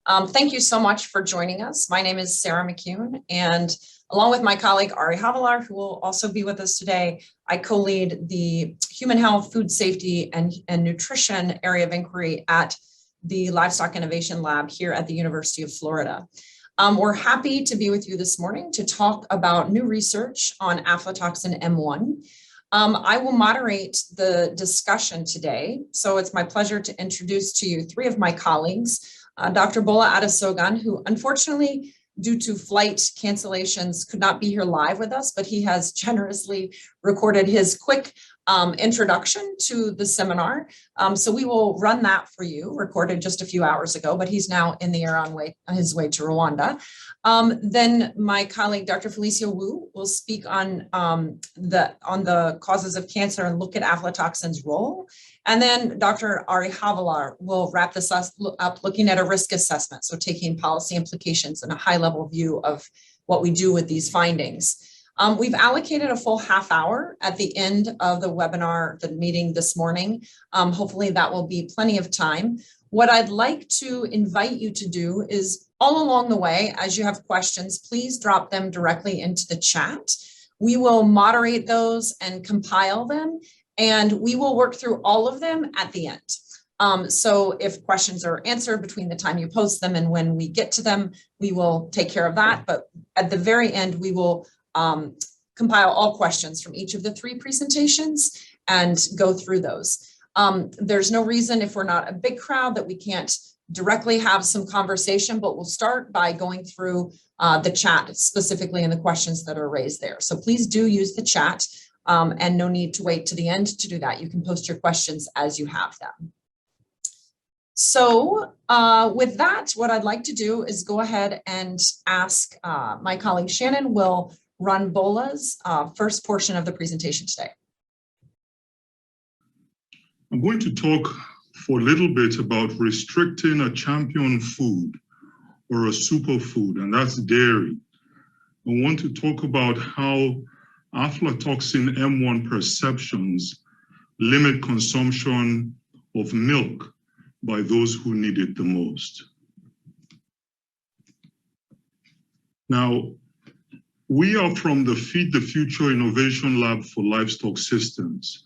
Thank you so much for joining us. My name is Sarah McCune, and along with my colleague Ari Havalar, who will also be with us today, I co-lead the Human Health, Food Safety, and Nutrition area of inquiry at the Livestock Innovation Lab here at the University of Florida. We're happy to be with you this morning to talk about new research on aflatoxin M1. I will moderate the discussion today, so it's my pleasure to introduce to you three of my colleagues. Dr. Bola Adesogan, who unfortunately, due to flight cancellations, could not be here live with us, but he has generously recorded his quick introduction to the seminar. So we will run that for you, recorded just a few hours ago, but he's now in the air on his way to Rwanda. Then my colleague, Dr. Felicia Wu, will speak on the causes of cancer and look at aflatoxin's role. And then Dr. Ari Havalar will wrap this up looking at a risk assessment, so taking policy implications and a high-level view of what we do with these findings. We've allocated a full half hour at the end of the webinar, the meeting this morning. Hopefully that will be plenty of time. What I'd like to invite you to do is all along the way, as you have questions, please drop them directly into the chat. We will moderate those and compile them, and we will work through all of them at the end. So if questions are answered between the time you post them and when we get to them, we will take care of that. But at the very end, we will compile all questions from each of the three presentations and go through those. There's no reason, if we're not a big crowd, that we can't directly have some conversation, but we'll start by going through the chat specifically and the questions that are raised there. So please do use the chat and no need to wait to the end to do that. You can post your questions as you have them. So with that, what I'd like to do is go ahead and ask my colleague Shannon will run Bola's first portion of the presentation today. I'm going to talk for a little bit about restricting a champion food or a superfood, and that's dairy. I want to talk about how aflatoxin M1 perceptions limit consumption of milk by those who need it the most. Now, we are from the Feed the Future Innovation Lab for Livestock Systems.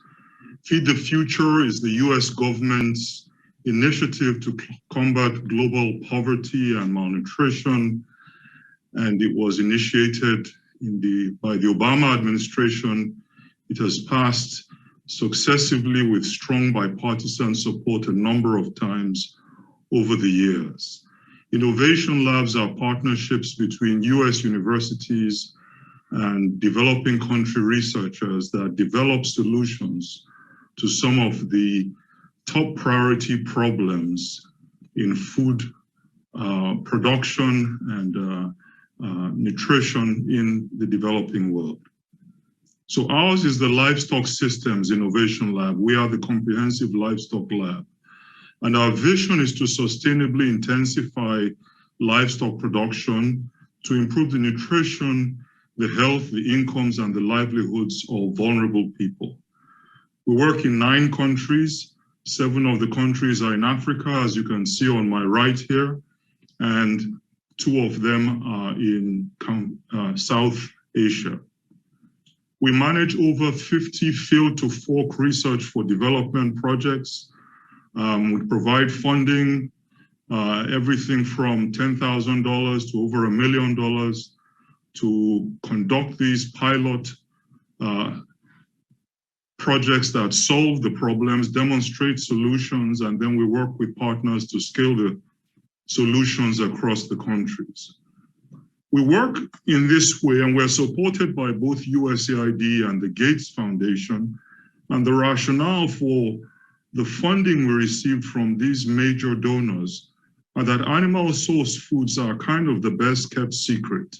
Feed the Future is the US government's initiative to combat global poverty and malnutrition, and it was initiated by the Obama administration. It has passed successively with strong bipartisan support a number of times over the years. Innovation labs are partnerships between US universities and developing country researchers that develop solutions to some of the top priority problems in food production and nutrition in the developing world. So ours is the Livestock Systems Innovation Lab. We are the comprehensive livestock lab. And our vision is to sustainably intensify livestock production to improve the nutrition, the health, the incomes, and the livelihoods of vulnerable people. We work in 9 countries. 7 of the countries are in Africa, as you can see on my right here, and 2 of them are in South Asia. We manage over 50 field to fork research for development projects. We provide funding, everything from $10,000 to over $1 million to conduct these pilot projects that solve the problems, demonstrate solutions, and then we work with partners to scale the solutions across the countries. We work in this way, and we're supported by both USAID and the Gates Foundation. And the rationale for the funding we received from these major donors are that animal source foods are kind of the best kept secret.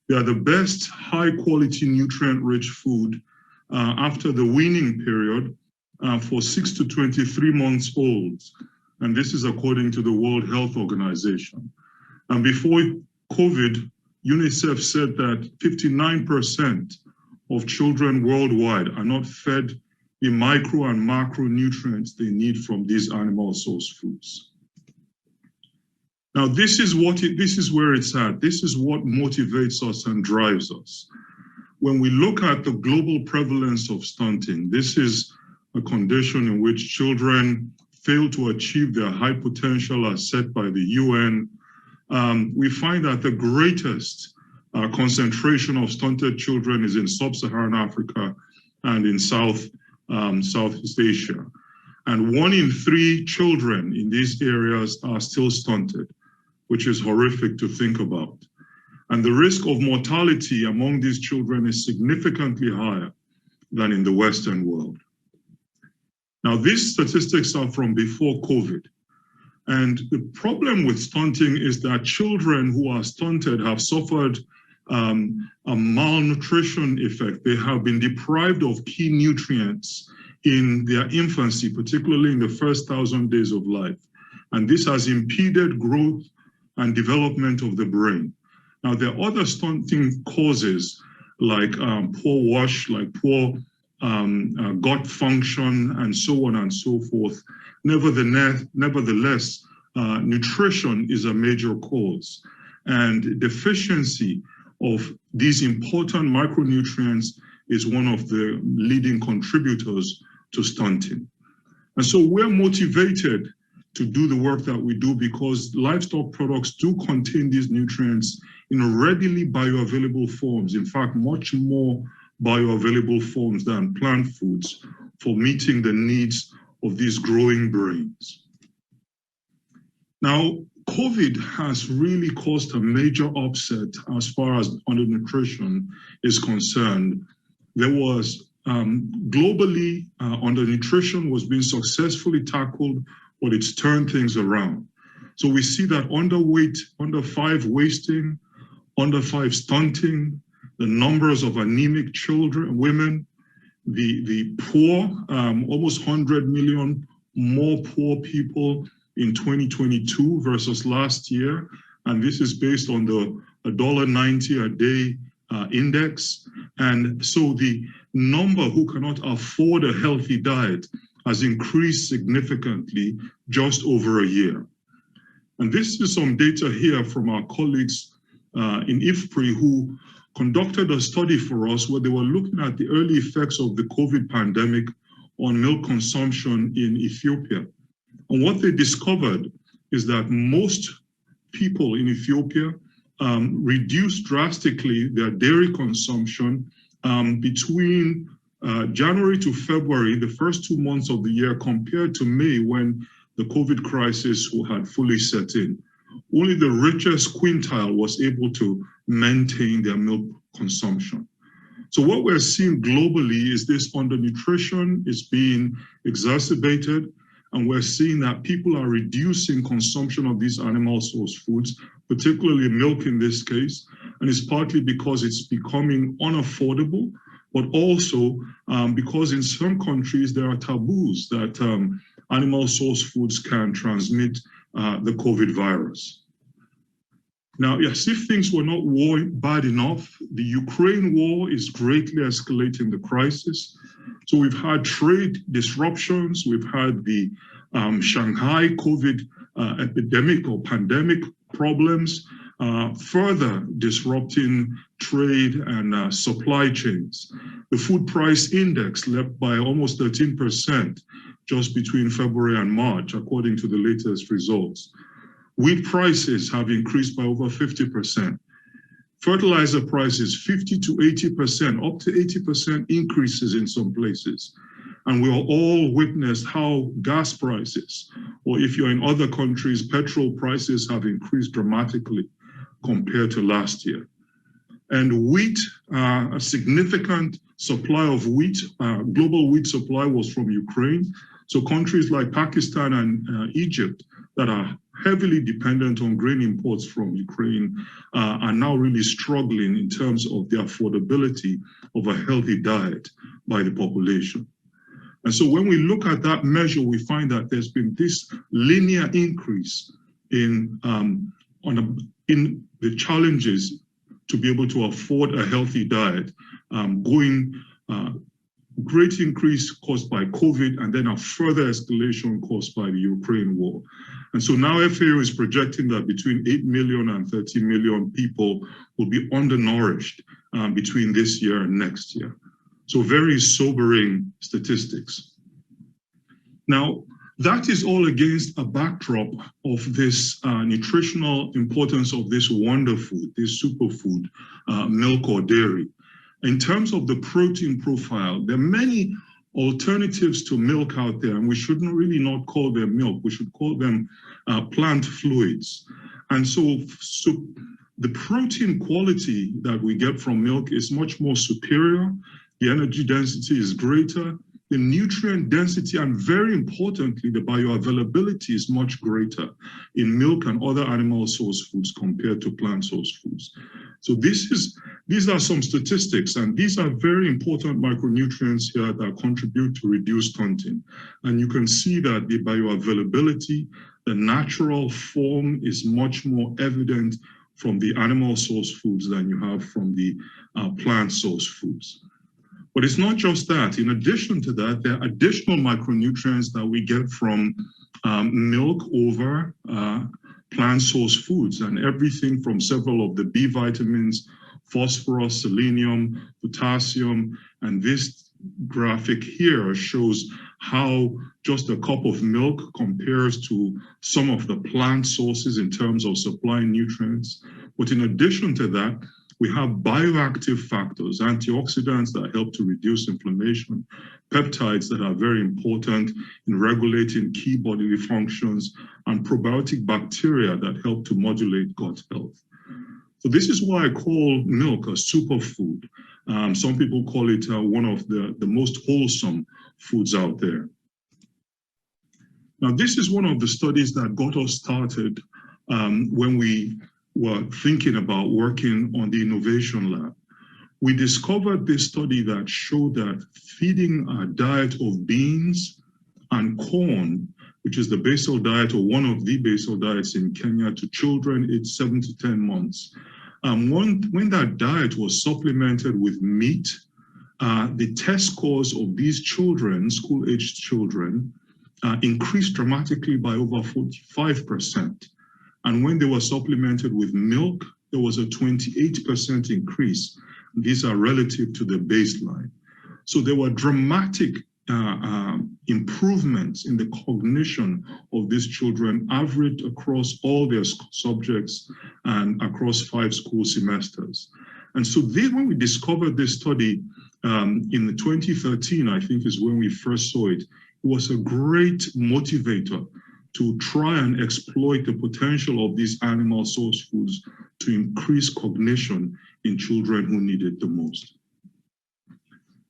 They are the best high quality nutrient rich food after the weaning period for 6 to 23 months old. And this is according to the World Health Organization. And before COVID, UNICEF said that 59% of children worldwide are not fed the micro and macronutrients they need from these animal source foods. Now, this is where it's at. This is what motivates us and drives us. When we look at the global prevalence of stunting, this is a condition in which children fail to achieve their high potential as set by the UN. We find that the greatest concentration of stunted children is in sub-Saharan Africa and in Southeast Asia. And 1 in 3 children in these areas are still stunted, which is horrific to think about. And the risk of mortality among these children is significantly higher than in the Western world. Now, these statistics are from before COVID. And the problem with stunting is that children who are stunted have suffered a malnutrition effect. They have been deprived of key nutrients in their infancy, particularly in the first 1,000 days of life. And this has impeded growth and development of the brain. Now, there are other stunting causes like poor wash, like poor gut function, and so on and so forth. Nevertheless, nutrition is a major cause, and deficiency of these important micronutrients is one of the leading contributors to stunting. And so we're motivated to do the work that we do because livestock products do contain these nutrients in readily bioavailable forms. In fact, much more bioavailable forms than plant foods for meeting the needs of these growing brains. Now, COVID has really caused a major upset as far as undernutrition is concerned. There was globally, undernutrition was being successfully tackled, but it's turned things around. So we see that underweight, under 5 wasting, under 5 stunting, the numbers of anemic children, women, the poor, almost 100 million more poor people in 2022 versus last year. And this is based on the $1.90 a day index. And so the number who cannot afford a healthy diet has increased significantly just over a year. And this is some data here from our colleagues in IFPRI who conducted a study for us where they were looking at the early effects of the COVID pandemic on milk consumption in Ethiopia. And what they discovered is that most people in Ethiopia reduced drastically their dairy consumption between January to February, the first 2 months of the year, compared to May when the COVID crisis had fully set in. Only the richest quintile was able to maintain their milk consumption. So what we're seeing globally is this undernutrition is being exacerbated, and we're seeing that people are reducing consumption of these animal source foods, particularly milk in this case, and it's partly because it's becoming unaffordable, but also because in some countries there are taboos that animal source foods can transmit the COVID virus. Now, as if things were not bad enough, the Ukraine war is greatly escalating the crisis. So we've had trade disruptions, we've had the Shanghai COVID epidemic or pandemic problems, further disrupting trade and supply chains. The food price index leapt by almost 13% just between February and March, according to the latest results. Wheat prices have increased by over 50%. Fertilizer prices, 50 to 80%, up to 80% increases in some places. And we are all witnessed how gas prices, or if you're in other countries, petrol prices have increased dramatically compared to last year. And wheat, a significant supply of wheat, global wheat supply was from Ukraine. So countries like Pakistan and Egypt that are heavily dependent on grain imports from Ukraine are now really struggling in terms of the affordability of a healthy diet by the population. And so when we look at that measure, we find that there's been this linear increase in the challenges to be able to afford a healthy diet, going great increase caused by COVID, and then a further escalation caused by the Ukraine war. And so now FAO is projecting that between 8 million and 30 million people will be undernourished between this year and next year. So very sobering statistics. Now, that is all against a backdrop of this nutritional importance of this wonder food, this superfood, milk or dairy. In terms of the protein profile, there are many alternatives to milk out there, and we shouldn't really not call them milk. We should call them plant fluids. And so the protein quality that we get from milk is much more superior. The energy density is greater. The nutrient density, and very importantly, the bioavailability is much greater in milk and other animal source foods compared to plant source foods. So these are some statistics, and these are very important micronutrients here that contribute to reduced stunting. And you can see that the bioavailability, the natural form is much more evident from the animal source foods than you have from the plant source foods. But it's not just that. In addition to that, there are additional micronutrients that we get from milk over plant source foods, and everything from several of the B vitamins, phosphorus, selenium, potassium, and this graphic here shows how just a cup of milk compares to some of the plant sources in terms of supplying nutrients. But in addition to that, we have bioactive factors, antioxidants that help to reduce inflammation, peptides that are very important in regulating key bodily functions, and probiotic bacteria that help to modulate gut health. So this is why I call milk a superfood. Some people call it one of the most wholesome foods out there. Now, this is one of the studies that got us started when we were thinking about working on the innovation lab. We discovered this study that showed that feeding a diet of beans and corn, which is the basal diet or one of the basal diets in Kenya, to children aged 7 to 10 months. When that diet was supplemented with meat, the test scores of these children, school-aged children, increased dramatically by over 45%. And when they were supplemented with milk, there was a 28% increase. These are relative to the baseline. So there were dramatic improvements in the cognition of these children, averaged across all their subjects and across 5 school semesters. And so when we discovered this study in 2013, I think is when we first saw it, it was a great motivator to try and exploit the potential of these animal source foods to increase cognition in children who need it the most.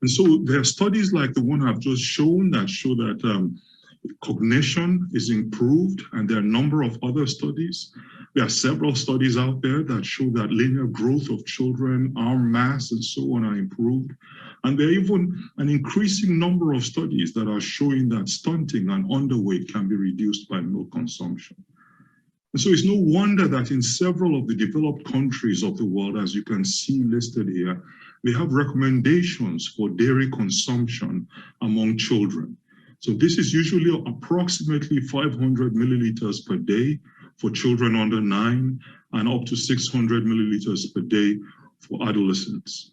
And so there are studies like the one I've just shown that show that cognition is improved, and there are a number of other studies. There are several studies out there that show that linear growth of children, arm mass, and so on are improved. And there are even an increasing number of studies that are showing that stunting and underweight can be reduced by milk consumption. And so it's no wonder that in several of the developed countries of the world, as you can see listed here, they have recommendations for dairy consumption among children. So this is usually approximately 500 milliliters per day for children under 9 and up to 600 milliliters per day for adolescents.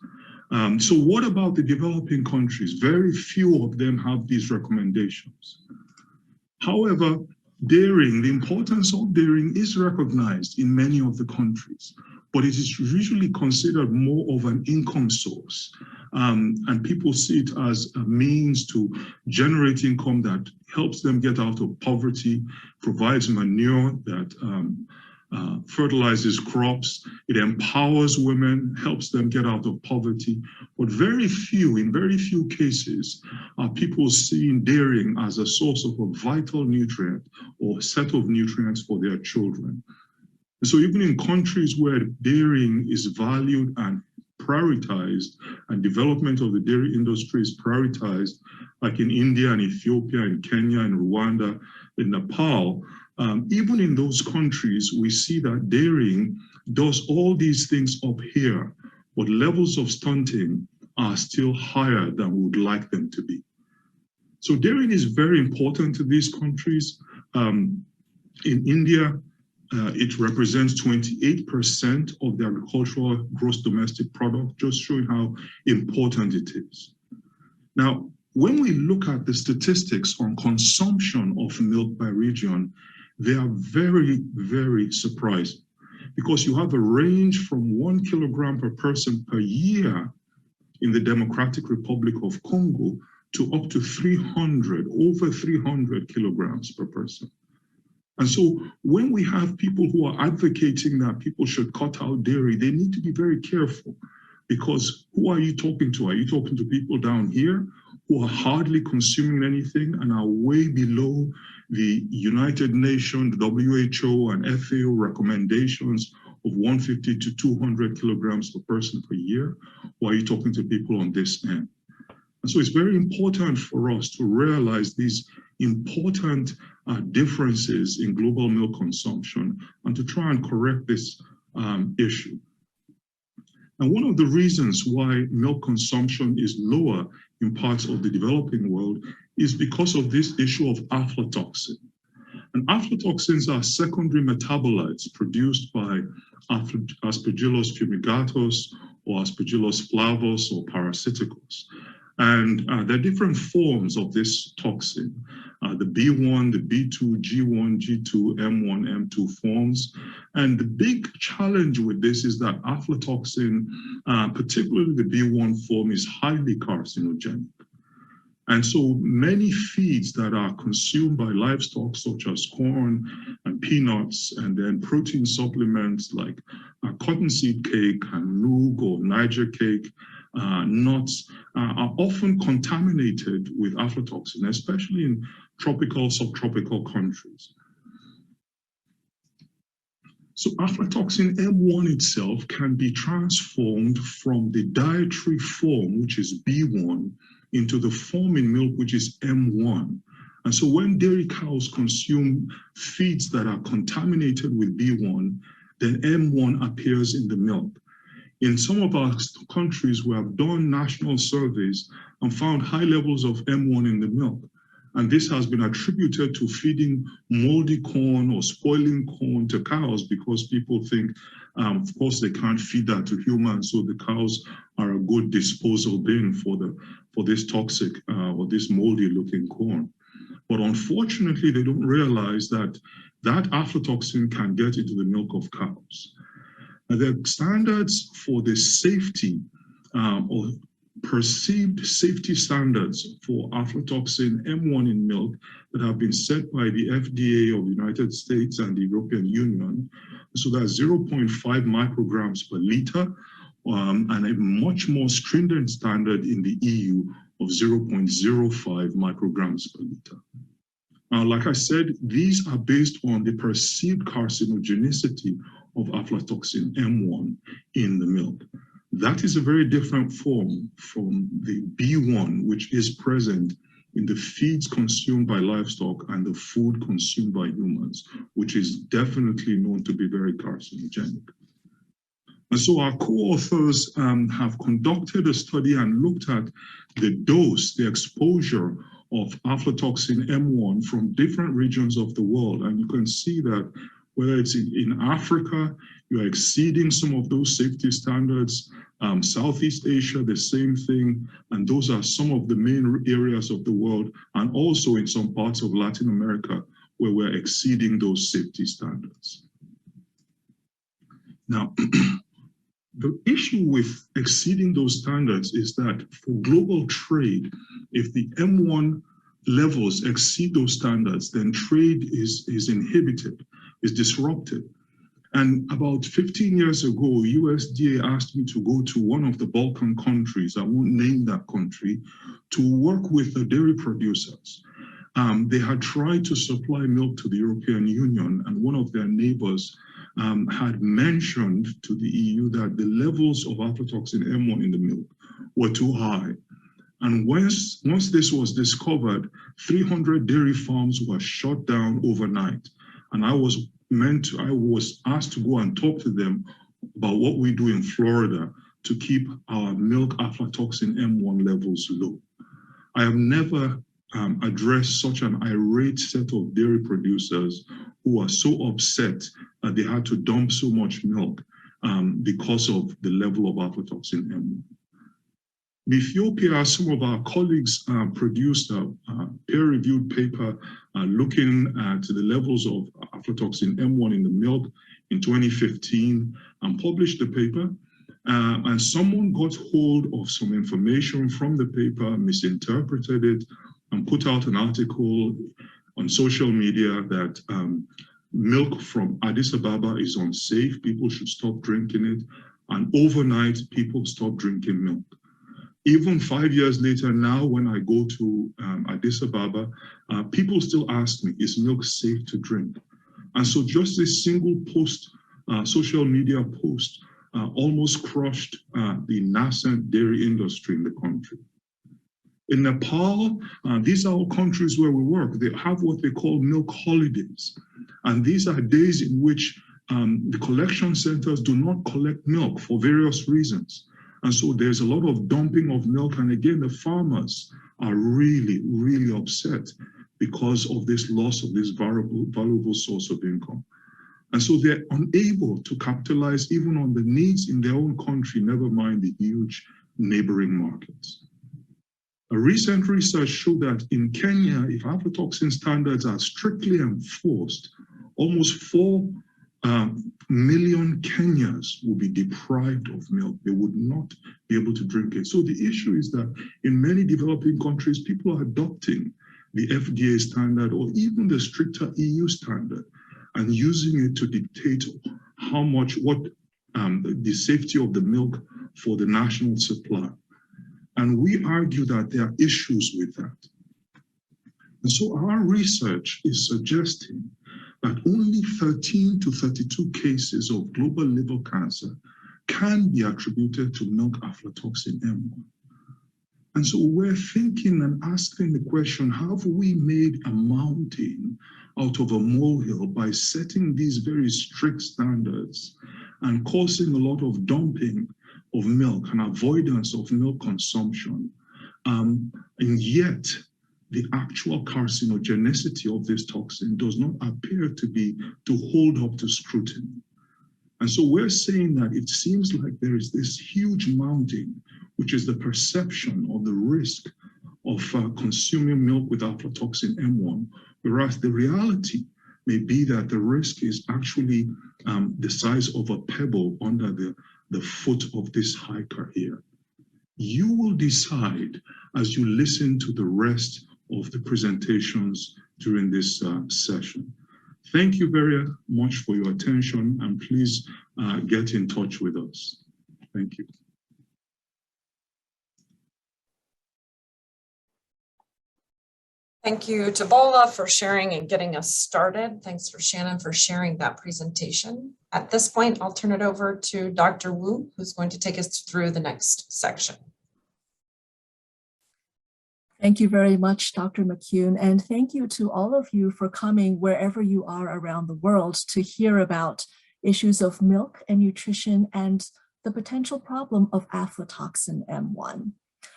So what about the developing countries? Very few of them have these recommendations. However, dairying, the importance of dairying is recognized in many of the countries, but it is usually considered more of an income source. And people see it as a means to generate income that helps them get out of poverty, provides manure that fertilizes crops, it empowers women, helps them get out of poverty. But in very few cases, are people seeing dairying as a source of a vital nutrient or set of nutrients for their children. So even in countries where dairying is valued and prioritized, and development of the dairy industry is prioritized, like in India and Ethiopia and Kenya and Rwanda and Nepal, even in those countries, we see that dairying does all these things up here, but levels of stunting are still higher than we would like them to be. So dairy is very important to these countries. In India, it represents 28% of the agricultural gross domestic product, just showing how important it is. Now, when we look at the statistics on consumption of milk by region, they are very, very surprising, because you have a range from 1 kilogram per person per year in the Democratic Republic of Congo to up to over 300 kilograms per person. And so when we have people who are advocating that people should cut out dairy, they need to be very careful, because who are you talking to? Are you talking to people down here who are hardly consuming anything and are way below the United Nations, WHO, and FAO recommendations of 150 to 200 kilograms per person per year? Or are you talking to people on this end? And so it's very important for us to realize these important differences in global milk consumption and to try and correct this issue. And one of the reasons why milk consumption is lower in parts of the developing world is because of this issue of aflatoxin. And aflatoxins are secondary metabolites produced by Aspergillus fumigatus or Aspergillus flavus or parasiticus. And there are different forms of this toxin, the B1, the B2, G1, G2, M1, M2 forms. And the big challenge with this is that aflatoxin, particularly the B1 form, is highly carcinogenic. And so many feeds that are consumed by livestock, such as corn and peanuts, and then protein supplements like cottonseed cake and noog or Niger cake, nuts, are often contaminated with aflatoxin, especially in tropical, subtropical countries. So aflatoxin M1 itself can be transformed from the dietary form, which is B1, into the form in milk, which is M1. And so when dairy cows consume feeds that are contaminated with B1, then M1 appears in the milk. In some of our countries, we have done national surveys and found high levels of M1 in the milk. And this has been attributed to feeding moldy corn or spoiling corn to cows, because people think, of course, they can't feed that to humans, so the cows are a good disposal bin for this toxic or this moldy looking corn. But unfortunately, they don't realize that that aflatoxin can get into the milk of cows. Now, the standards for the safety or perceived safety standards for aflatoxin M1 in milk that have been set by the FDA of the United States and the European Union. So that's 0.5 micrograms per liter, and a much more stringent standard in the EU of 0.05 micrograms per liter. Now, like I said, these are based on the perceived carcinogenicity of aflatoxin M1 in the milk. That is a very different form from the B1, which is present in the feeds consumed by livestock and the food consumed by humans, which is definitely known to be very carcinogenic. And so our co-authors have conducted a study and looked at the dose, the exposure of aflatoxin M1 from different regions of the world. And you can see that whether it's in Africa, you're exceeding some of those safety standards. Southeast Asia, the same thing. And those are some of the main areas of the world, and also in some parts of Latin America, where we're exceeding those safety standards. Now, the issue with exceeding those standards is that for global trade, if the M1 levels exceed those standards, then trade is inhibited, is disrupted. And about 15 years ago, USDA asked me to go to one of the Balkan countries, I won't name that country, to work with the dairy producers. They had tried to supply milk to the European Union, and one of their neighbors had mentioned to the EU that the levels of aflatoxin M1 in the milk were too high. And once this was discovered, 300 dairy farms were shut down overnight. And I was asked to go and talk to them about what we do in Florida to keep our milk aflatoxin M1 levels low. I have never addressed such an irate set of dairy producers who are so upset that they had to dump so much milk because of the level of aflatoxin M1. In Ethiopia, some of our colleagues produced a peer-reviewed paper looking at the levels of aflatoxin M1 in the milk in 2015 and published the paper. And someone got hold of some information from the paper, misinterpreted it, and put out an article on social media that milk from Addis Ababa is unsafe, people should stop drinking it, and overnight people stopped drinking milk. Even 5 years later now, when I go to Addis Ababa, people still ask me, is milk safe to drink? And so just this single post, social media post, almost crushed the nascent dairy industry in the country. In Nepal, these are all countries where we work. They have what they call milk holidays. And these are days in which the collection centers do not collect milk for various reasons. And so there's a lot of dumping of milk. And again, the farmers are really, really upset because of this loss of this valuable source of income. And so they're unable to capitalize even on the needs in their own country, never mind the huge neighboring markets. A recent research showed that in Kenya, if aflatoxin standards are strictly enforced, almost 4 million Kenyans will be deprived of milk. They would not be able to drink it. So the issue is that in many developing countries, people are adopting the FDA standard or even the stricter EU standard and using it to dictate how much, the safety of the milk for the national supply. And we argue that there are issues with that. And so our research is suggesting that only 13 to 32 cases of global liver cancer can be attributed to milk aflatoxin M1. And so we're thinking and asking the question, have we made a mountain out of a molehill by setting these very strict standards and causing a lot of dumping of milk and avoidance of milk consumption? And yet, the actual carcinogenicity of this toxin does not appear to hold up to scrutiny. And so we're saying that it seems like there is this huge mountain, which is the perception of the risk of consuming milk with aflatoxin M1, whereas the reality may be that the risk is actually the size of a pebble under the foot of this hiker here. You will decide as you listen to the rest of the presentations during this session. Thank you very much for your attention, and please get in touch with us. Thank you. Thank you to Bola for sharing and getting us started. Thanks for Shannon for sharing that presentation. At this point, I'll turn it over to Dr. Wu, who's going to take us through the next section. Thank you very much, Dr. McCune, and thank you to all of you for coming wherever you are around the world to hear about issues of milk and nutrition and the potential problem of aflatoxin M1.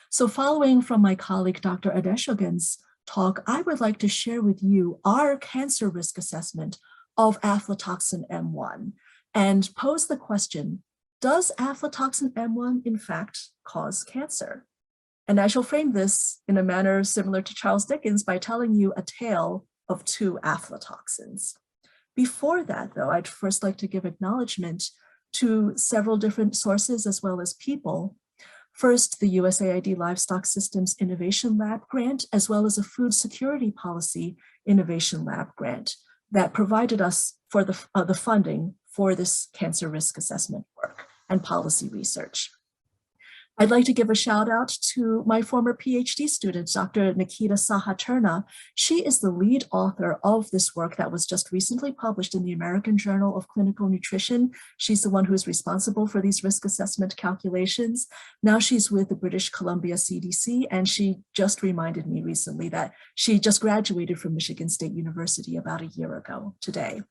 So following from my colleague, Dr. Adeshogan's talk, I would like to share with you our cancer risk assessment of aflatoxin M1 and pose the question, does aflatoxin M1 in fact cause cancer? And I shall frame this in a manner similar to Charles Dickens by telling you a tale of 2 aflatoxins. Before that, though, I'd first like to give acknowledgement to several different sources as well as people. First, the USAID Livestock Systems Innovation Lab grant, as well as a Food Security Policy Innovation Lab grant that provided us for the funding for this cancer risk assessment work and policy research. I'd like to give a shout out to my former PhD student, Dr. Nikita Sahaturna. She is the lead author of this work that was just recently published in the American Journal of Clinical Nutrition. She's the one who is responsible for these risk assessment calculations. Now she's with the British Columbia CDC, and she just reminded me recently that she just graduated from Michigan State University about a year ago today.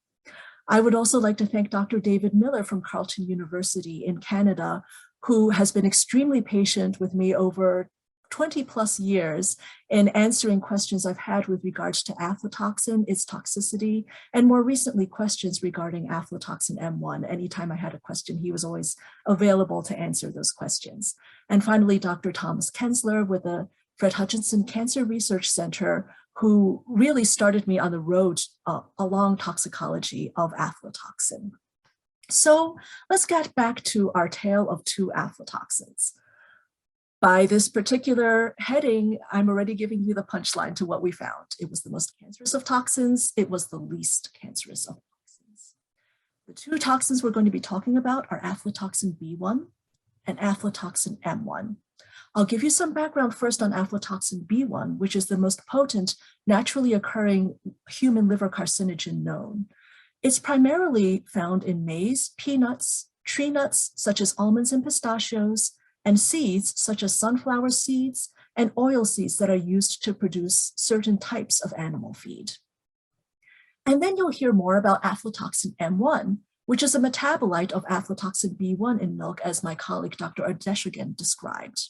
I would also like to thank Dr. David Miller from Carleton University in Canada, who has been extremely patient with me over 20 plus years in answering questions I've had with regards to aflatoxin, its toxicity, and more recently questions regarding aflatoxin M1. Anytime I had a question, he was always available to answer those questions. And finally, Dr. Thomas Kensler with the Fred Hutchinson Cancer Research Center, who really started me on the road along toxicology of aflatoxin. So let's get back to our tale of two aflatoxins. By this particular heading, I'm already giving you the punchline to what we found. It was the most cancerous of toxins. It was the least cancerous of toxins. The two toxins we're going to be talking about are aflatoxin B1 and aflatoxin M1. I'll give you some background first on aflatoxin B1, which is the most potent naturally occurring human liver carcinogen known. It's primarily found in maize, peanuts, tree nuts such as almonds and pistachios, and seeds such as sunflower seeds and oil seeds that are used to produce certain types of animal feed. And then you'll hear more about aflatoxin M1, which is a metabolite of aflatoxin B1 in milk, as my colleague Dr. Ardeshigan described.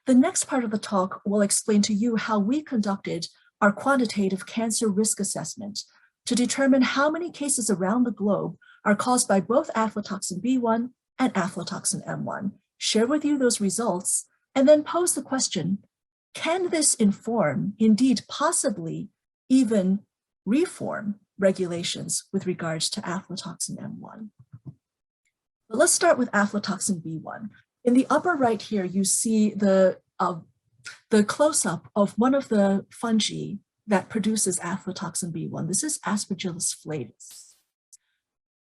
The next part of the talk will explain to you how we conducted our quantitative cancer risk assessment to determine how many cases around the globe are caused by both aflatoxin B1 and aflatoxin M1. Share with you those results, and then pose the question, can this inform, indeed possibly even reform regulations with regards to aflatoxin M1? But let's start with aflatoxin B1. In the upper right here, you see the close-up of one of the fungi that produces aflatoxin B1. This is Aspergillus flavus.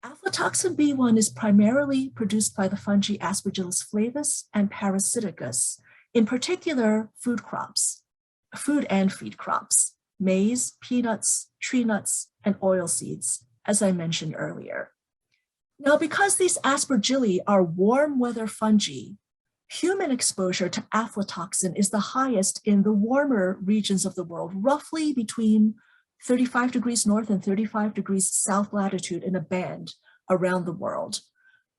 Aflatoxin B1 is primarily produced by the fungi Aspergillus flavus and Parasiticus, in particular food and feed crops, maize, peanuts, tree nuts, and oil seeds, as I mentioned earlier. Now, because these aspergilli are warm weather fungi, human exposure to aflatoxin is the highest in the warmer regions of the world, roughly between 35 degrees north and 35 degrees south latitude in a band around the world,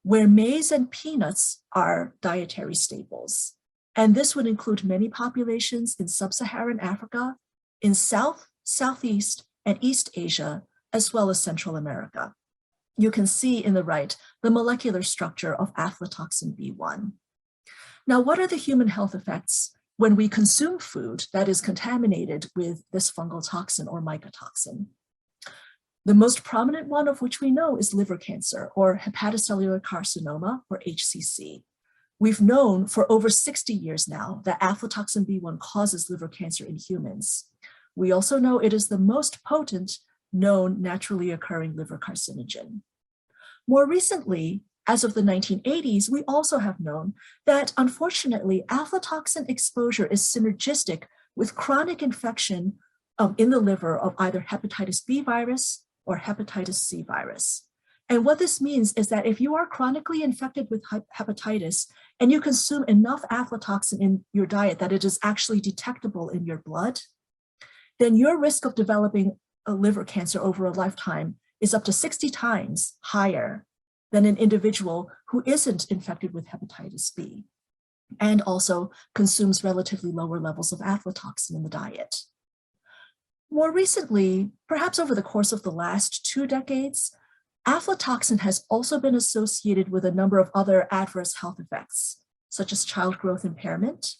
where maize and peanuts are dietary staples. And this would include many populations in sub-Saharan Africa, in South, Southeast, and East Asia, as well as Central America. You can see in the right the molecular structure of aflatoxin B1. Now, what are the human health effects when we consume food that is contaminated with this fungal toxin or mycotoxin? The most prominent one of which we know is liver cancer or hepatocellular carcinoma or HCC. We've known for over 60 years now that aflatoxin B1 causes liver cancer in humans. We also know it is the most potent known naturally occurring liver carcinogen. More recently, as of the 1980s, we also have known that unfortunately aflatoxin exposure is synergistic with chronic infection in the liver of either hepatitis B virus or hepatitis C virus. And what this means is that if you are chronically infected with hepatitis and you consume enough aflatoxin in your diet that it is actually detectable in your blood, then your risk of developing a liver cancer over a lifetime is up to 60 times higher than an individual who isn't infected with hepatitis B and also consumes relatively lower levels of aflatoxin in the diet. More recently, perhaps over the course of the last 2 decades, aflatoxin has also been associated with a number of other adverse health effects, such as child growth impairment,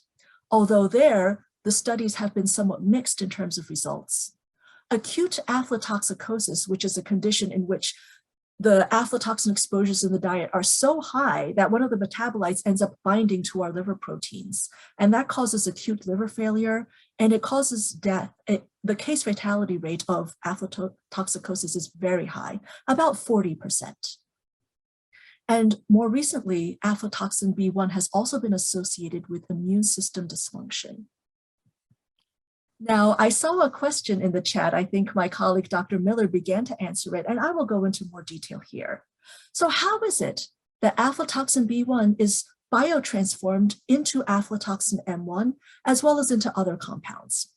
although there, the studies have been somewhat mixed in terms of results. Acute aflatoxicosis, which is a condition in which the aflatoxin exposures in the diet are so high that one of the metabolites ends up binding to our liver proteins, and that causes acute liver failure, and it causes death. The case fatality rate of aflatoxicosis is very high, about 40%. And more recently, aflatoxin B1 has also been associated with immune system dysfunction. Now, I saw a question in the chat. I think my colleague, Dr. Miller, began to answer it, and I will go into more detail here. So how is it that aflatoxin B1 is biotransformed into aflatoxin M1, as well as into other compounds?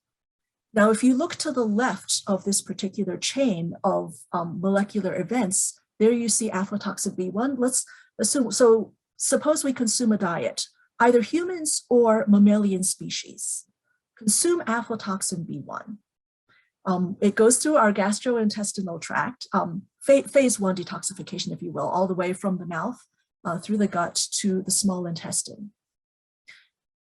Now, if you look to the left of this particular chain of molecular events, there you see aflatoxin B1. Let's assume, so suppose we consume a diet, either humans or mammalian species, consume aflatoxin B1. It goes through our gastrointestinal tract, phase 1 detoxification, if you will, all the way from the mouth through the gut to the small intestine.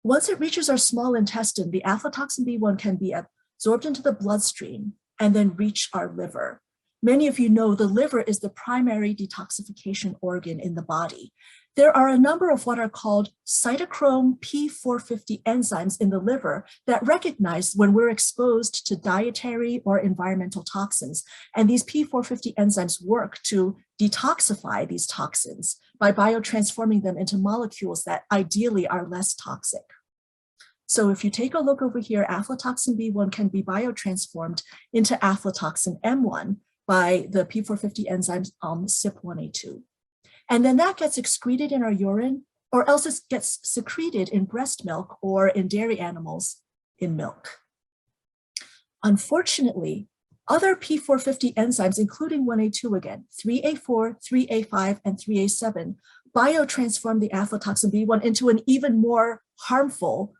Once it reaches our small intestine, the aflatoxin B1 can be absorbed into the bloodstream and then reach our liver. Many of you know the liver is the primary detoxification organ in the body. There are a number of what are called cytochrome P450 enzymes in the liver that recognize when we're exposed to dietary or environmental toxins. And these P450 enzymes work to detoxify these toxins by biotransforming them into molecules that ideally are less toxic. So if you take a look over here, aflatoxin B1 can be biotransformed into aflatoxin M1 by the P450 enzymes CYP1A2. And then that gets excreted in our urine, or else it gets secreted in breast milk or in dairy animals in milk. Unfortunately, other P450 enzymes, including 1A2 again, 3A4, 3A5, and 3A7, biotransform the aflatoxin B1 into an even more harmful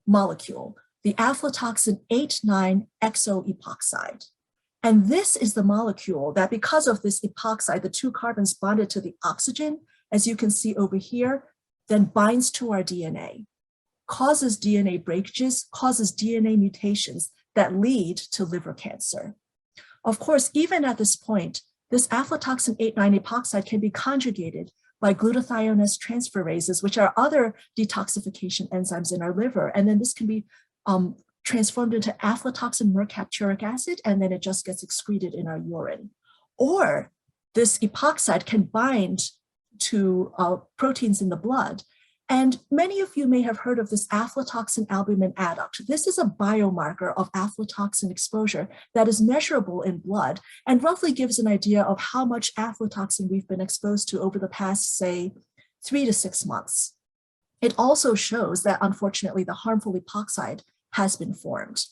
molecule, the aflatoxin 8,9-exoepoxide. And this is the molecule that, because of this epoxide, the two carbons bonded to the oxygen, as you can see over here, then binds to our DNA, causes DNA breakages, causes DNA mutations that lead to liver cancer. Of course, even at this point, this aflatoxin 8,9-epoxide can be conjugated by glutathione transferases, which are other detoxification enzymes in our liver. And then this can be transformed into aflatoxin mercapturic acid, and then it just gets excreted in our urine. Or this epoxide can bind to proteins in the blood. And many of you may have heard of this aflatoxin albumin adduct. This is a biomarker of aflatoxin exposure that is measurable in blood and roughly gives an idea of how much aflatoxin we've been exposed to over the past, say, 3 to 6 months. It also shows that, unfortunately, the harmful epoxide has been formed.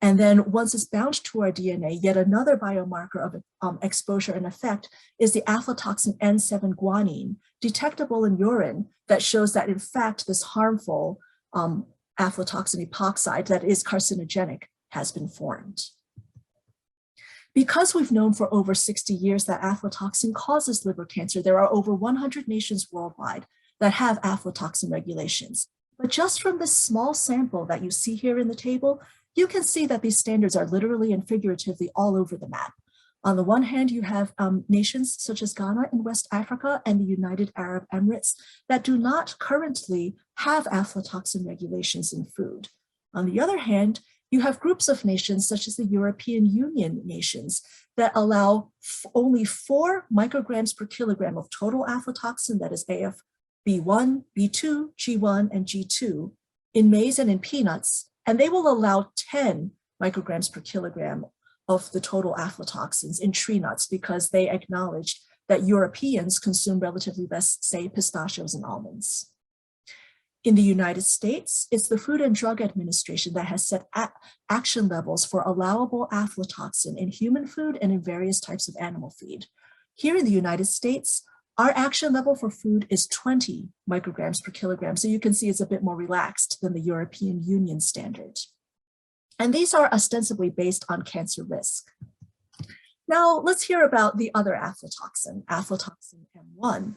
And then once it's bound to our DNA, yet another biomarker of exposure and effect is the aflatoxin N7 guanine, detectable in urine, that shows that in fact this harmful aflatoxin epoxide that is carcinogenic has been formed. Because we've known for over 60 years that aflatoxin causes liver cancer, there are over 100 nations worldwide that have aflatoxin regulations. But just from this small sample that you see here in the table, you can see that these standards are literally and figuratively all over the map. On the one hand, you have nations such as Ghana in West Africa and the United Arab Emirates that do not currently have aflatoxin regulations in food. On the other hand, you have groups of nations such as the European Union nations that allow only 4 micrograms per kilogram of total aflatoxin, that is AFB1, B2, G1, and G2, in maize and in peanuts, and they will allow 10 micrograms per kilogram of the total aflatoxins in tree nuts because they acknowledged that Europeans consume relatively less, say, pistachios and almonds. In the United States, it's the Food and Drug Administration that has set action levels for allowable aflatoxin in human food and in various types of animal feed. Here in the United States, our action level for food is 20 micrograms per kilogram. So you can see it's a bit more relaxed than the European Union standard. And these are ostensibly based on cancer risk. Now let's hear about the other aflatoxin, aflatoxin M1.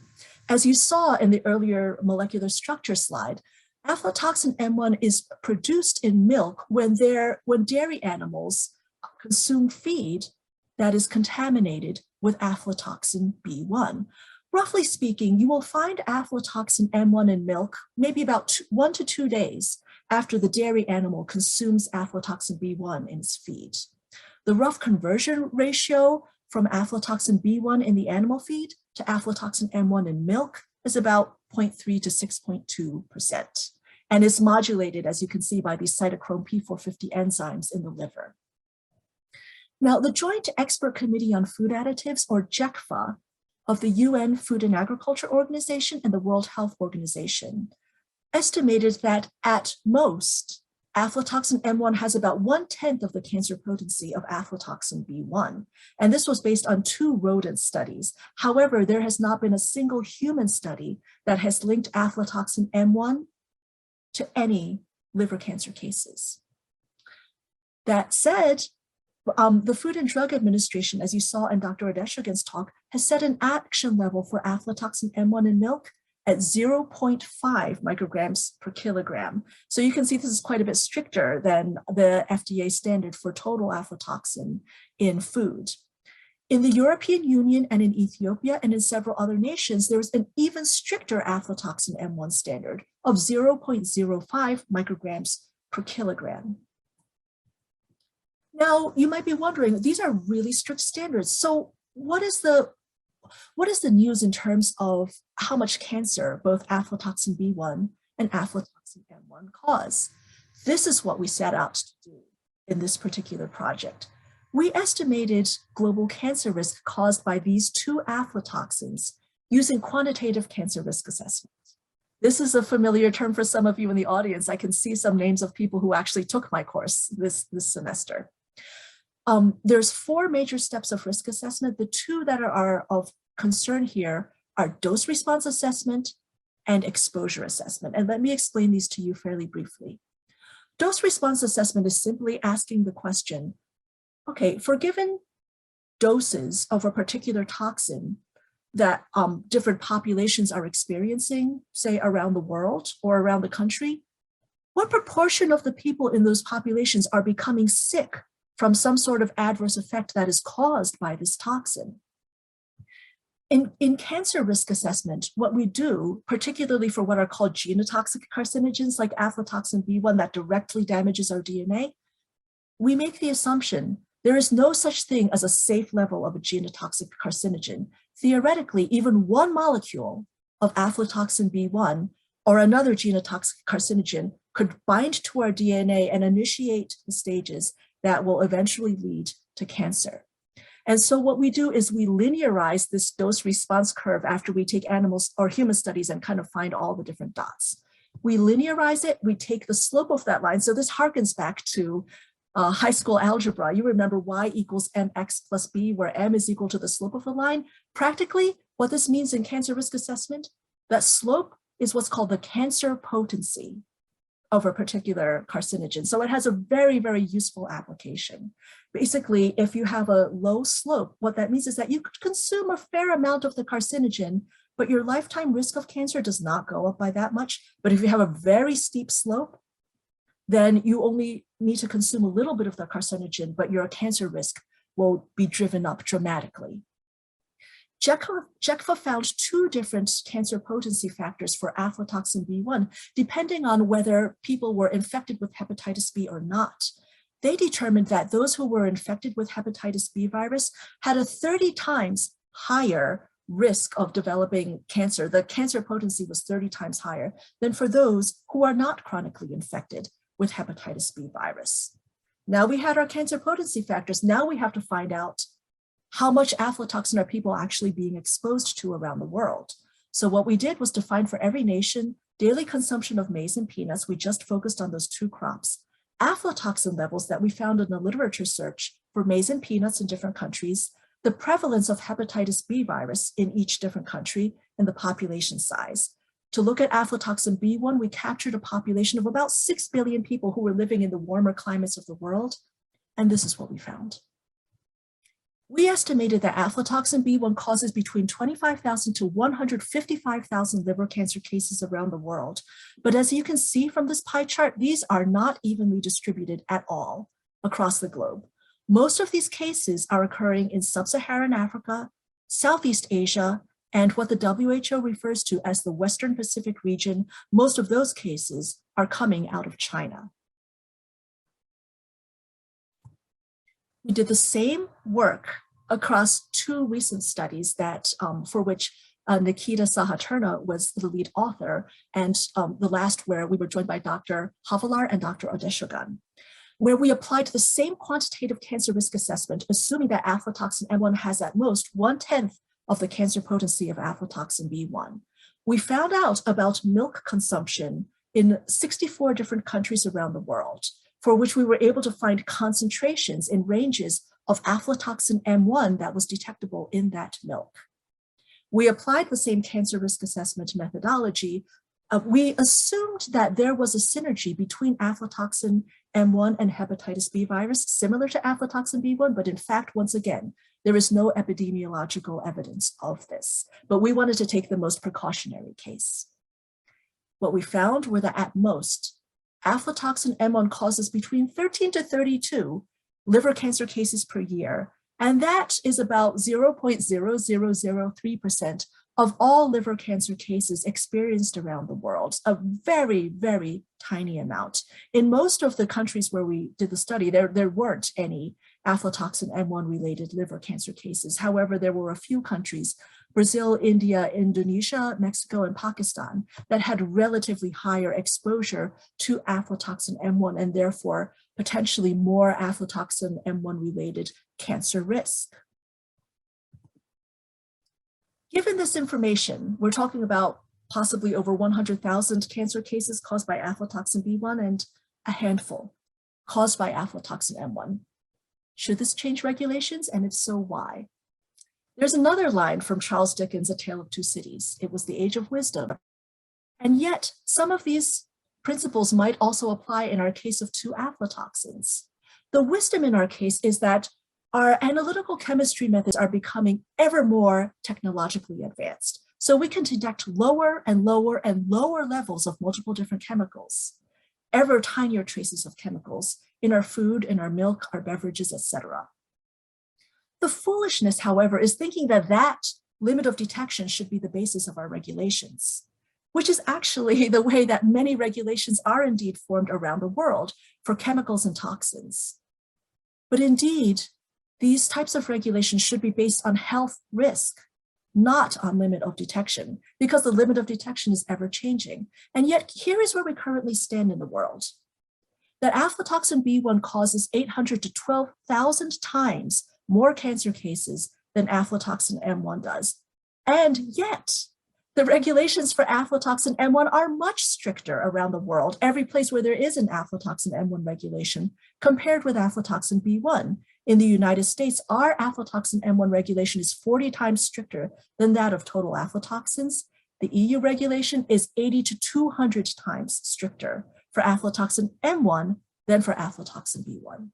As you saw in the earlier molecular structure slide, aflatoxin M1 is produced in milk when dairy animals consume feed that is contaminated with aflatoxin B1. Roughly speaking, you will find aflatoxin M1 in milk maybe about 1 to 2 days after the dairy animal consumes aflatoxin B1 in its feed. The rough conversion ratio from aflatoxin B1 in the animal feed to aflatoxin M1 in milk is about 0.3 to 6.2%, and is modulated, as you can see, by these cytochrome P450 enzymes in the liver. Now, the Joint Expert Committee on Food Additives, or JECFA, of the UN Food and Agriculture Organization and the World Health Organization estimated that at most aflatoxin M1 has about 1/10 of the cancer potency of aflatoxin B1. And this was based on 2 rodent studies. However, there has not been a single human study that has linked aflatoxin M1 to any liver cancer cases. That said, the Food and Drug Administration, as you saw in Dr. Odeshogan's talk, has set an action level for aflatoxin M1 in milk at 0.5 micrograms per kilogram. So you can see this is quite a bit stricter than the FDA standard for total aflatoxin in food. In the European Union and in Ethiopia and in several other nations, there is an even stricter aflatoxin M1 standard of 0.05 micrograms per kilogram. Now, you might be wondering, these are really strict standards. So what is the news in terms of how much cancer both aflatoxin B1 and aflatoxin M1 cause? This is what we set out to do in this particular project. We estimated global cancer risk caused by these 2 aflatoxins using quantitative cancer risk assessment. This is a familiar term for some of you in the audience. I can see some names of people who actually took my course this semester. There's 4 major steps of risk assessment. The 2 that are of concern here are dose response assessment and exposure assessment. And let me explain these to you fairly briefly. Dose response assessment is simply asking the question, okay, for given doses of a particular toxin that different populations are experiencing, say around the world or around the country, what proportion of the people in those populations are becoming sick from some sort of adverse effect that is caused by this toxin? In cancer risk assessment, what we do, particularly for what are called genotoxic carcinogens like aflatoxin B1 that directly damages our DNA, we make the assumption there is no such thing as a safe level of a genotoxic carcinogen. Theoretically, even one molecule of aflatoxin B1 or another genotoxic carcinogen could bind to our DNA and initiate the stages that will eventually lead to cancer. And so what we do is we linearize this dose response curve after we take animals or human studies and kind of find all the different dots. We linearize it, we take the slope of that line. So this harkens back to high school algebra. You remember y equals mx plus b, where m is equal to the slope of the line. Practically, what this means in cancer risk assessment, that slope is what's called the cancer potency of a particular carcinogen. So it has a very, very useful application. Basically, if you have a low slope, what that means is that you could consume a fair amount of the carcinogen, but your lifetime risk of cancer does not go up by that much. But if you have a very steep slope, then you only need to consume a little bit of the carcinogen, but your cancer risk will be driven up dramatically. JECFA found 2 different cancer potency factors for aflatoxin B1, depending on whether people were infected with hepatitis B or not. They determined that those who were infected with hepatitis B virus had a 30 times higher risk of developing cancer. The cancer potency was 30 times higher than for those who are not chronically infected with hepatitis B virus. Now we had our cancer potency factors. Now we have to find out how much aflatoxin are people actually being exposed to around the world. So what we did was define for every nation daily consumption of maize and peanuts. We just focused on those 2 crops. Aflatoxin levels that we found in the literature search for maize and peanuts in different countries, the prevalence of hepatitis B virus in each different country, and the population size. To look at aflatoxin B1, we captured a population of about 6 billion people who were living in the warmer climates of the world, and this is what we found. We estimated that aflatoxin B1 causes between 25,000 to 155,000 liver cancer cases around the world. But as you can see from this pie chart, these are not evenly distributed at all across the globe. Most of these cases are occurring in sub-Saharan Africa, Southeast Asia, and what the WHO refers to as the Western Pacific region. Most of those cases are coming out of China. We did the same work across 2 recent studies that for which Nikita Sahaturna was the lead author, and the last where we were joined by Dr. Havalar and Dr. Odeshogan, where we applied the same quantitative cancer risk assessment, assuming that aflatoxin M1 has at most 1/10 of the cancer potency of aflatoxin B1. We found out about milk consumption in 64 different countries around the world, for which we were able to find concentrations in ranges of aflatoxin M1 that was detectable in that milk. We applied the same cancer risk assessment methodology. We assumed that there was a synergy between aflatoxin M1 and hepatitis B virus, similar to aflatoxin B1, but in fact, once again, there is no epidemiological evidence of this, but we wanted to take the most precautionary case. What we found were that at most, aflatoxin M1 causes between 13 to 32 liver cancer cases per year, and that is about 0.0003% of all liver cancer cases experienced around the world, a very, very tiny amount. In most of the countries where we did the study, there weren't any aflatoxin M1 related liver cancer cases. However, there were a few countries, Brazil, India, Indonesia, Mexico, and Pakistan, that had relatively higher exposure to aflatoxin M1 and therefore potentially more aflatoxin M1 related cancer risk. Given this information, we're talking about possibly over 100,000 cancer cases caused by aflatoxin B1 and a handful caused by aflatoxin M1. Should this change regulations? And if so, why? There's another line from Charles Dickens' A Tale of Two Cities. It was the age of wisdom. And yet, some of these principles might also apply in our case of two aflatoxins. The wisdom in our case is that our analytical chemistry methods are becoming ever more technologically advanced. So we can detect lower and lower and lower levels of multiple different chemicals, ever tinier traces of chemicals in our food, in our milk, our beverages, etc. The foolishness, however, is thinking that that limit of detection should be the basis of our regulations, which is actually the way that many regulations are indeed formed around the world for chemicals and toxins. But indeed, these types of regulations should be based on health risk, not on limit of detection, because the limit of detection is ever changing. And yet here is where we currently stand in the world. That aflatoxin B1 causes 800 to 12,000 times more cancer cases than aflatoxin M1 does. And yet, the regulations for aflatoxin M1 are much stricter around the world, every place where there is an aflatoxin M1 regulation, compared with aflatoxin B1. In the United States, our aflatoxin M1 regulation is 40 times stricter than that of total aflatoxins. The EU regulation is 80 to 200 times stricter for aflatoxin M1 than for aflatoxin B1.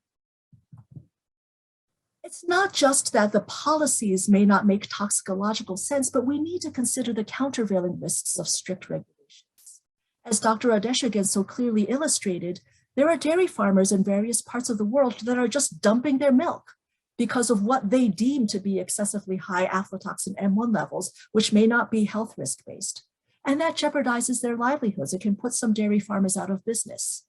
It's not just that the policies may not make toxicological sense, but we need to consider the countervailing risks of strict regulations. As Dr. Adeshagan so clearly illustrated, there are dairy farmers in various parts of the world that are just dumping their milk because of what they deem to be excessively high aflatoxin M1 levels, which may not be health risk-based. And that jeopardizes their livelihoods. It can put some dairy farmers out of business.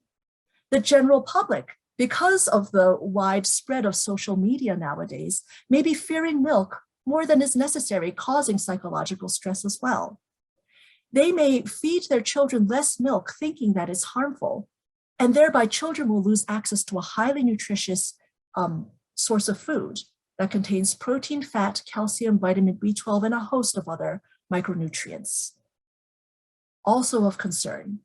The general public, because of the wide spread of social media nowadays, may be fearing milk more than is necessary, causing psychological stress as well. They may feed their children less milk, thinking that it's harmful, and thereby children will lose access to a highly nutritious source of food that contains protein, fat, calcium, vitamin B12, and a host of other micronutrients. Also of concern,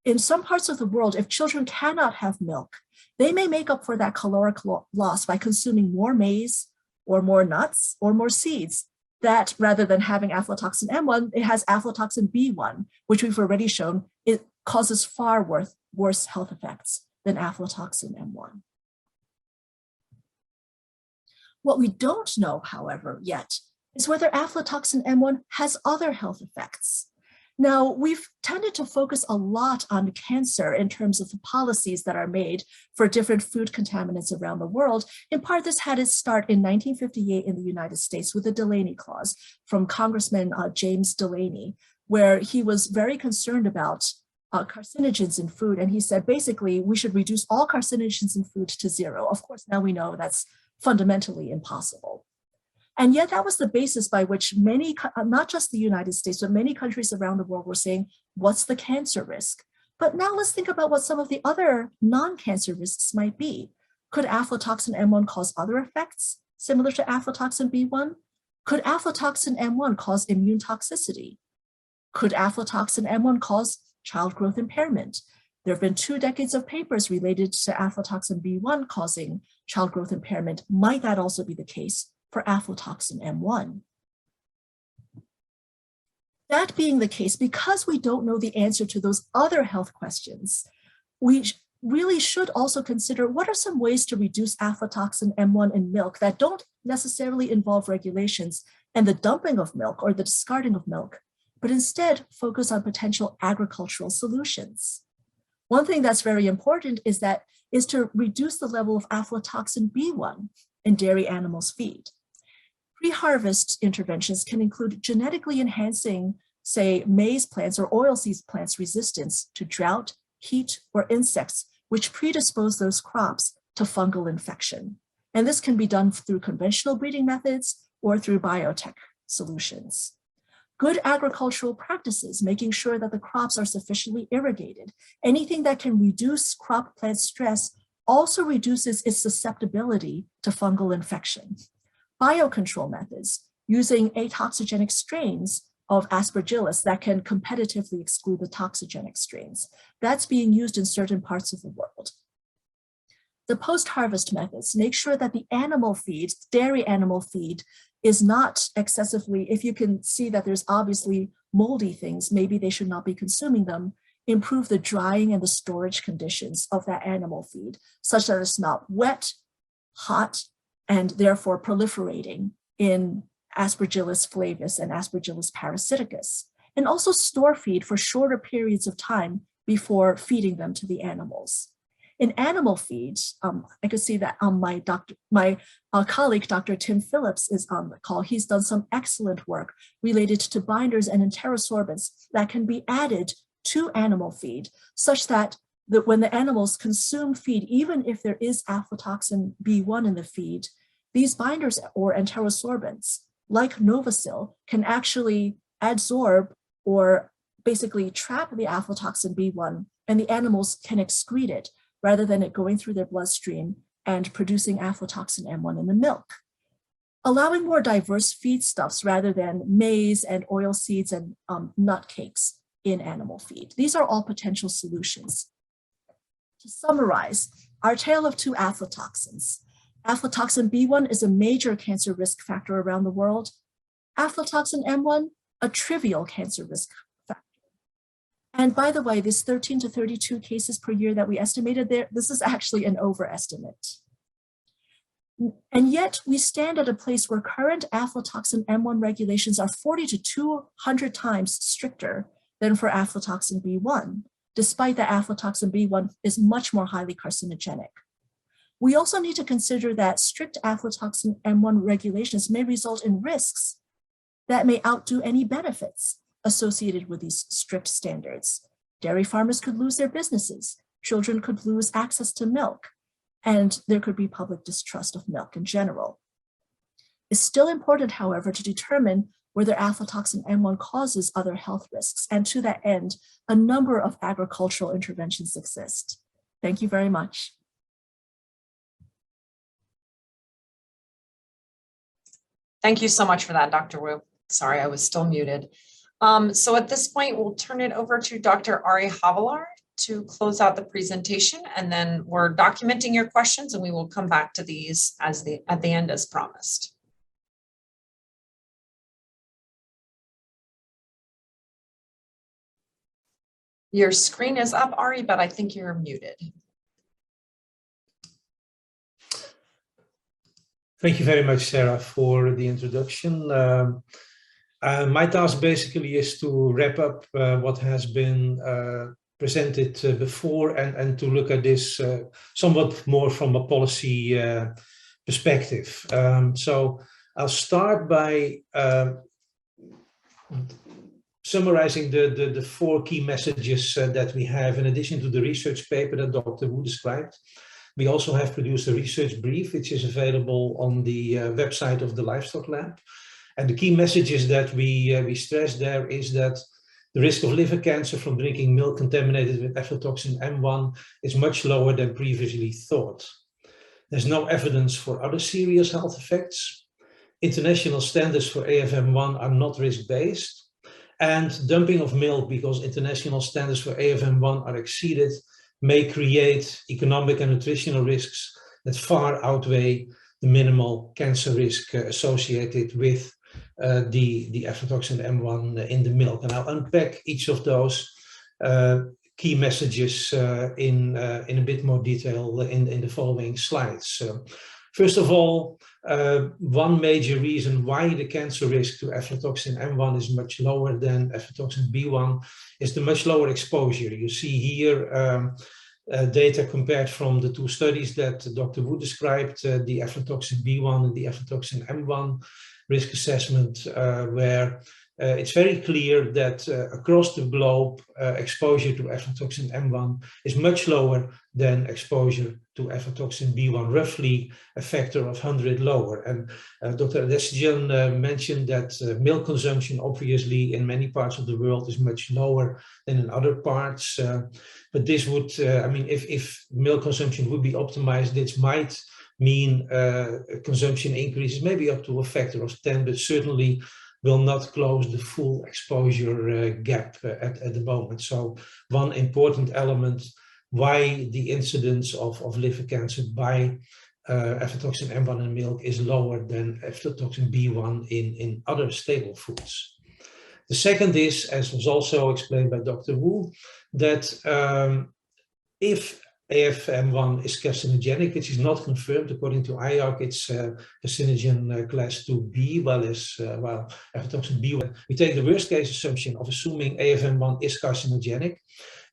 in some parts of the world, if children cannot have milk, they may make up for that caloric loss by consuming more maize or more nuts or more seeds. That rather than having aflatoxin M1, it has aflatoxin B1, which we've already shown it causes far worse health effects than aflatoxin M1. What we don't know, however, yet is whether aflatoxin M1 has other health effects. Now, we've tended to focus a lot on cancer in terms of the policies that are made for different food contaminants around the world. In part, this had its start in 1958 in the United States with the Delaney Clause from Congressman James Delaney, where he was very concerned about carcinogens in food. And he said, basically, we should reduce all carcinogens in food to zero. Of course, now we know that's fundamentally impossible. And yet that was the basis by which many, not just the United States, but many countries around the world were saying, what's the cancer risk? But now let's think about what some of the other non-cancer risks might be. Could aflatoxin M1 cause other effects similar to aflatoxin B1? Could aflatoxin M1 cause immune toxicity? Could aflatoxin M1 cause child growth impairment. There have been 2 decades of papers related to aflatoxin B1 causing child growth impairment. Might that also be the case for aflatoxin M1? That being the case, because we don't know the answer to those other health questions, we really should also consider what are some ways to reduce aflatoxin M1 in milk that don't necessarily involve regulations and the dumping of milk or the discarding of milk, but instead focus on potential agricultural solutions. One thing that's very important is to reduce the level of aflatoxin B1 in dairy animals' feed. Pre-harvest interventions can include genetically enhancing, say, maize plants or oilseed plants' resistance to drought, heat, or insects, which predispose those crops to fungal infection. And this can be done through conventional breeding methods or through biotech solutions. Good agricultural practices, making sure that the crops are sufficiently irrigated. Anything that can reduce crop plant stress also reduces its susceptibility to fungal infection. Biocontrol methods, using atoxigenic strains of Aspergillus that can competitively exclude the toxigenic strains. That's being used in certain parts of the world. The post-harvest methods make sure that the animal feed, dairy animal feed, is not excessively, if you can see that there's obviously moldy things, maybe they should not be consuming them, improve the drying and the storage conditions of that animal feed, such that it's not wet, hot, and therefore proliferating in Aspergillus flavus and Aspergillus parasiticus, and also store feed for shorter periods of time before feeding them to the animals. In animal feeds, I could see that my colleague, Dr. Tim Phillips, is on the call. He's done some excellent work related to binders and enterosorbents that can be added to animal feed, such that when the animals consume feed, even if there is aflatoxin B1 in the feed, these binders or enterosorbents, like Novacil, can actually adsorb or basically trap the aflatoxin B1, and the animals can excrete it, rather than it going through their bloodstream and producing aflatoxin M1 in the milk. Allowing more diverse feedstuffs rather than maize and oil seeds and nut cakes in animal feed. These are all potential solutions. To summarize, our tale of 2 aflatoxins. Aflatoxin B1 is a major cancer risk factor around the world. Aflatoxin M1, a trivial cancer risk factor. And by the way, this 13 to 32 cases per year that we estimated there, this is actually an overestimate. And yet we stand at a place where current aflatoxin M1 regulations are 40 to 200 times stricter than for aflatoxin B1, despite that aflatoxin B1 is much more highly carcinogenic. We also need to consider that strict aflatoxin M1 regulations may result in risks that may outdo any benefits associated with these strict standards. Dairy farmers could lose their businesses, children could lose access to milk, and there could be public distrust of milk in general. It's still important, however, to determine whether aflatoxin M1 causes other health risks, and to that end, a number of agricultural interventions exist. Thank you very much. Thank you so much for that, Dr. Wu. Sorry, I was still muted. So at this point, we'll turn it over to Dr. Ari Havalar to close out the presentation, and then we're documenting your questions and we will come back to these at the end as promised. Your screen is up, Ari, but I think you're muted. Thank you very much, Sarah, for the introduction. My task basically is to wrap up what has been presented before and to look at this somewhat more from a policy perspective. So I'll start by summarizing the 4 key messages that we have in addition to the research paper that Dr. Wu described. We also have produced a research brief, which is available on the website of the Livestock Lab. And the key messages that we stress there is that the risk of liver cancer from drinking milk contaminated with aflatoxin M1 is much lower than previously thought. There's no evidence for other serious health effects. International standards for AFM1 are not risk-based. And dumping of milk because international standards for AFM1 are exceeded may create economic and nutritional risks that far outweigh the minimal cancer risk associated with the aflatoxin M1 in the milk. And I'll unpack each of those key messages in a bit more detail in the following slides. First of all, one major reason why the cancer risk to aflatoxin M1 is much lower than aflatoxin B1 is the much lower exposure. You see here data compared from the two studies that Dr. Wu described, the aflatoxin B1 and the aflatoxin M1 risk assessment, where it's very clear that across the globe, exposure to aflatoxin M1 is much lower than exposure to aflatoxin B1, roughly a factor of 100 lower. And Dr. Adesijan mentioned that milk consumption, obviously, in many parts of the world is much lower than in other parts. But this would, I mean, if milk consumption would be optimized, this might mean consumption increases maybe up to a factor of 10, but certainly will not close the full exposure gap at the moment. So one important element why the incidence of liver cancer by aflatoxin M1 in milk is lower than aflatoxin B1 in other stable foods. The second is, as was also explained by Dr. Wu, that if AFM1 is carcinogenic, which is not confirmed according to IARC, it's carcinogen class 2B, while aflatoxin B1. We take the worst case assumption of assuming AFM1 is carcinogenic,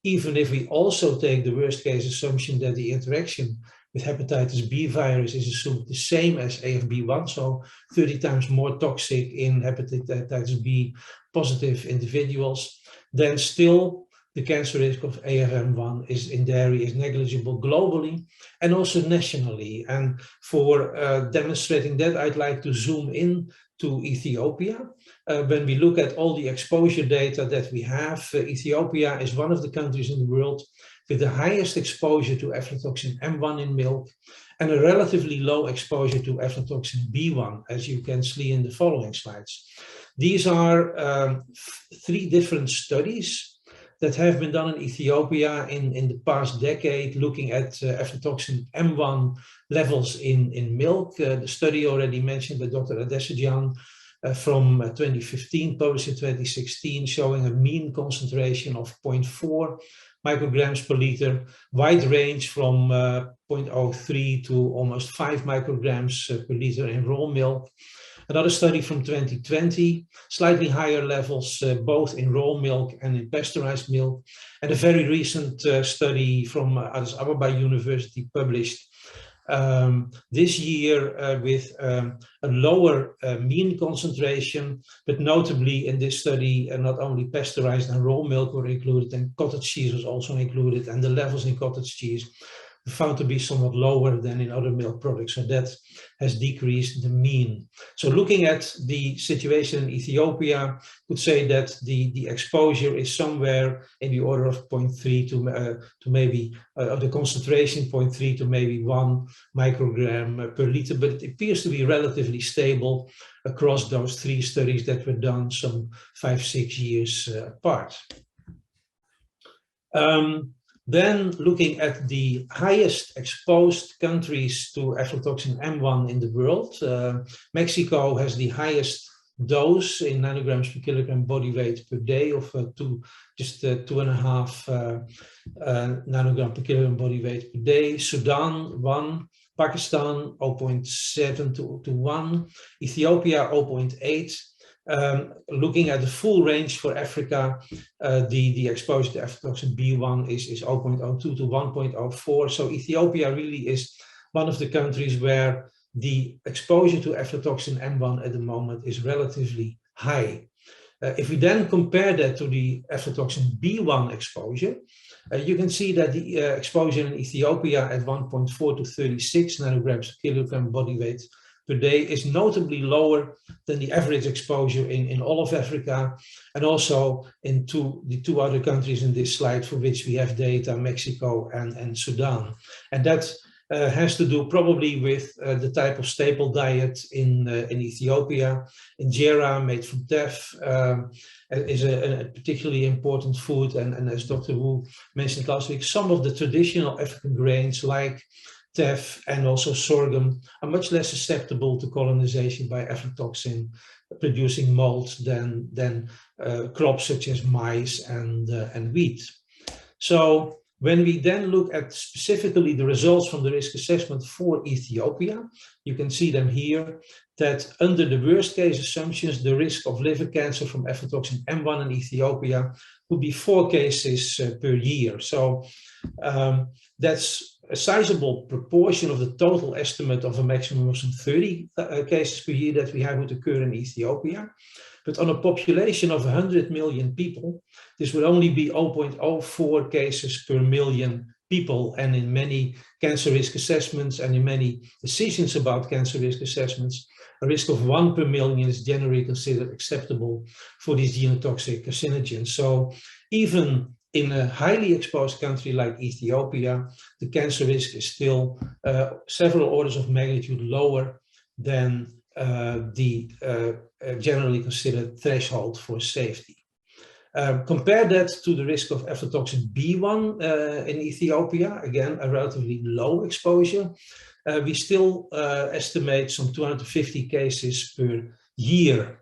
even if we also take the worst case assumption that the interaction with hepatitis B virus is assumed the same as AFB1, so 30 times more toxic in hepatitis B positive individuals, then still the cancer risk of AFM1 in dairy is negligible globally and also nationally. And for demonstrating that, I'd like to zoom in to Ethiopia. When we look at all the exposure data that we have, Ethiopia is one of the countries in the world with the highest exposure to aflatoxin M1 in milk and a relatively low exposure to aflatoxin B1, as you can see in the following slides. These are 3 different studies that have been done in Ethiopia in the past decade, looking at aflatoxin M1 levels in milk. The study already mentioned by Dr. Adesijan from 2015, published in 2016, showing a mean concentration of 0.4 micrograms per liter, wide range from 0.03 to almost 5 micrograms per liter in raw milk. Another study from 2020, slightly higher levels both in raw milk and in pasteurized milk. And a very recent study from Addis Ababa University published this year with a lower mean concentration, but notably in this study not only pasteurized and raw milk were included, and cottage cheese was also included, and the levels in cottage cheese were found to be somewhat lower than in other milk products, so that has decreased the mean. So looking at the situation in Ethiopia, could say that the exposure is somewhere in the order of 0.3 to maybe, the concentration 0.3 to maybe 1 microgram per liter, but it appears to be relatively stable across those 3 studies that were done some 5-6 years apart. Then looking at the highest exposed countries to aflatoxin M1 in the world, Mexico has the highest dose in nanograms per kilogram body weight per day of just 2.5 nanogram per kilogram body weight per day. Sudan 1, Pakistan 0.7 to 1, Ethiopia 0.8. Looking at the full range for Africa, the exposure to aflatoxin B1 is 0.02 to 1.04. So Ethiopia really is one of the countries where the exposure to aflatoxin M1 at the moment is relatively high. If we then compare that to the aflatoxin B1 exposure, you can see that the exposure in Ethiopia at 1.4 to 36 nanograms per kilogram body weight per day is notably lower than the average exposure in all of Africa, and also in the two other countries in this slide for which we have data, Mexico and Sudan. And that has to do probably with the type of staple diet in Ethiopia. Injera, made from teff, is a particularly important food. And as Dr. Wu mentioned last week, some of the traditional African grains like teff and also sorghum are much less susceptible to colonization by aflatoxin producing mold than crops such as maize and wheat. So when we then look at specifically the results from the risk assessment for Ethiopia, you can see them here, that under the worst case assumptions, the risk of liver cancer from aflatoxin M1 in Ethiopia would be 4 cases per year. So that's a sizable proportion of the total estimate of a maximum of some 30 cases per year that we have would occur in Ethiopia. But on a population of 100 million people, this would only be 0.04 cases per million people. And in many cancer risk assessments and in many decisions about cancer risk assessments, a risk of 1 per million is generally considered acceptable for these genotoxic carcinogens. So even in a highly exposed country like Ethiopia, the cancer risk is still several orders of magnitude lower than the generally considered threshold for safety. Compare that to the risk of aflatoxin B1 in Ethiopia, again, a relatively low exposure. We still estimate some 250 cases per year.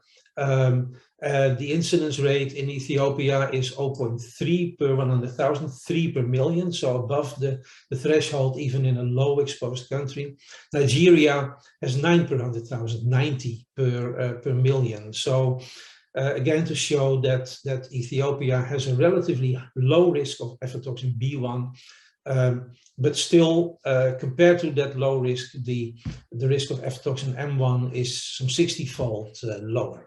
The incidence rate in Ethiopia is 0.3 per 100,000, 3 per million, so above the threshold even in a low exposed country. Nigeria has 9 per 100,000, 90 per million. So again, to show that Ethiopia has a relatively low risk of aflatoxin B1, but still compared to that low risk, the risk of aflatoxin M1 is some 60-fold lower.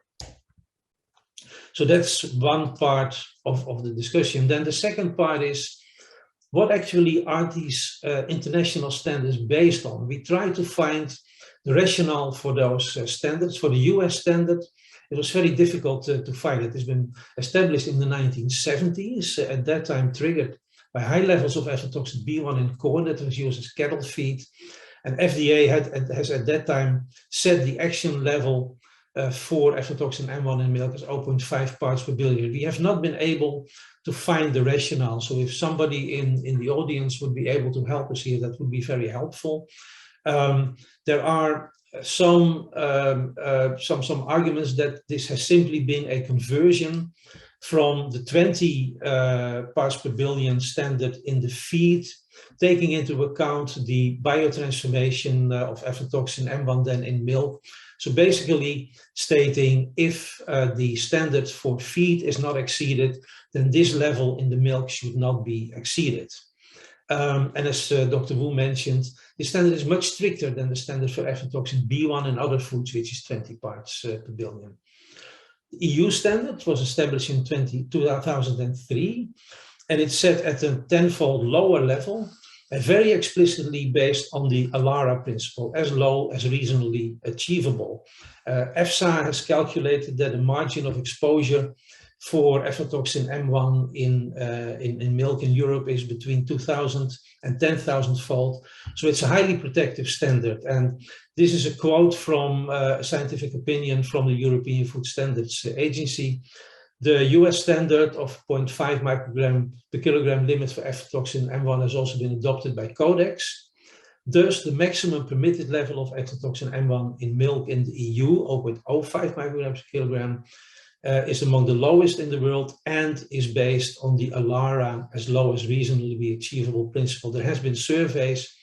So that's one part of the discussion. Then the second part is, what actually are these international standards based on? We try to find the rationale for those standards. For the US standard, it was very difficult to find it. It's been established in the 1970s, at that time triggered by high levels of aflatoxin B1 in corn that was used as cattle feed. And FDA has at that time set the action level for aflatoxin M1 in milk is 0.5 parts per billion. We have not been able to find the rationale. So if somebody in the audience would be able to help us here, that would be very helpful. There are some arguments that this has simply been a conversion from the 20 parts per billion standard in the feed, taking into account the biotransformation of aflatoxin M1 then in milk. So basically stating if the standard for feed is not exceeded, then this level in the milk should not be exceeded. And as Dr. Wu mentioned, the standard is much stricter than the standard for aflatoxin B1 and other foods, which is 20 parts per billion. The EU standard was established in 2003, and it's set at a 10-fold lower level, and very explicitly based on the ALARA principle, as low as reasonably achievable. EFSA has calculated that the margin of exposure for aflatoxin M1 in milk in Europe is between 2,000 and 10,000-fold. So it's a highly protective standard. And this is a quote from a scientific opinion from the European Food Standards Agency. The US standard of 0.5 microgram per kilogram limit for aflatoxin M1 has also been adopted by Codex. Thus, the maximum permitted level of aflatoxin M1 in milk in the EU, 0.05 micrograms per kilogram, is among the lowest in the world and is based on the ALARA as low as reasonably achievable principle. There has been surveys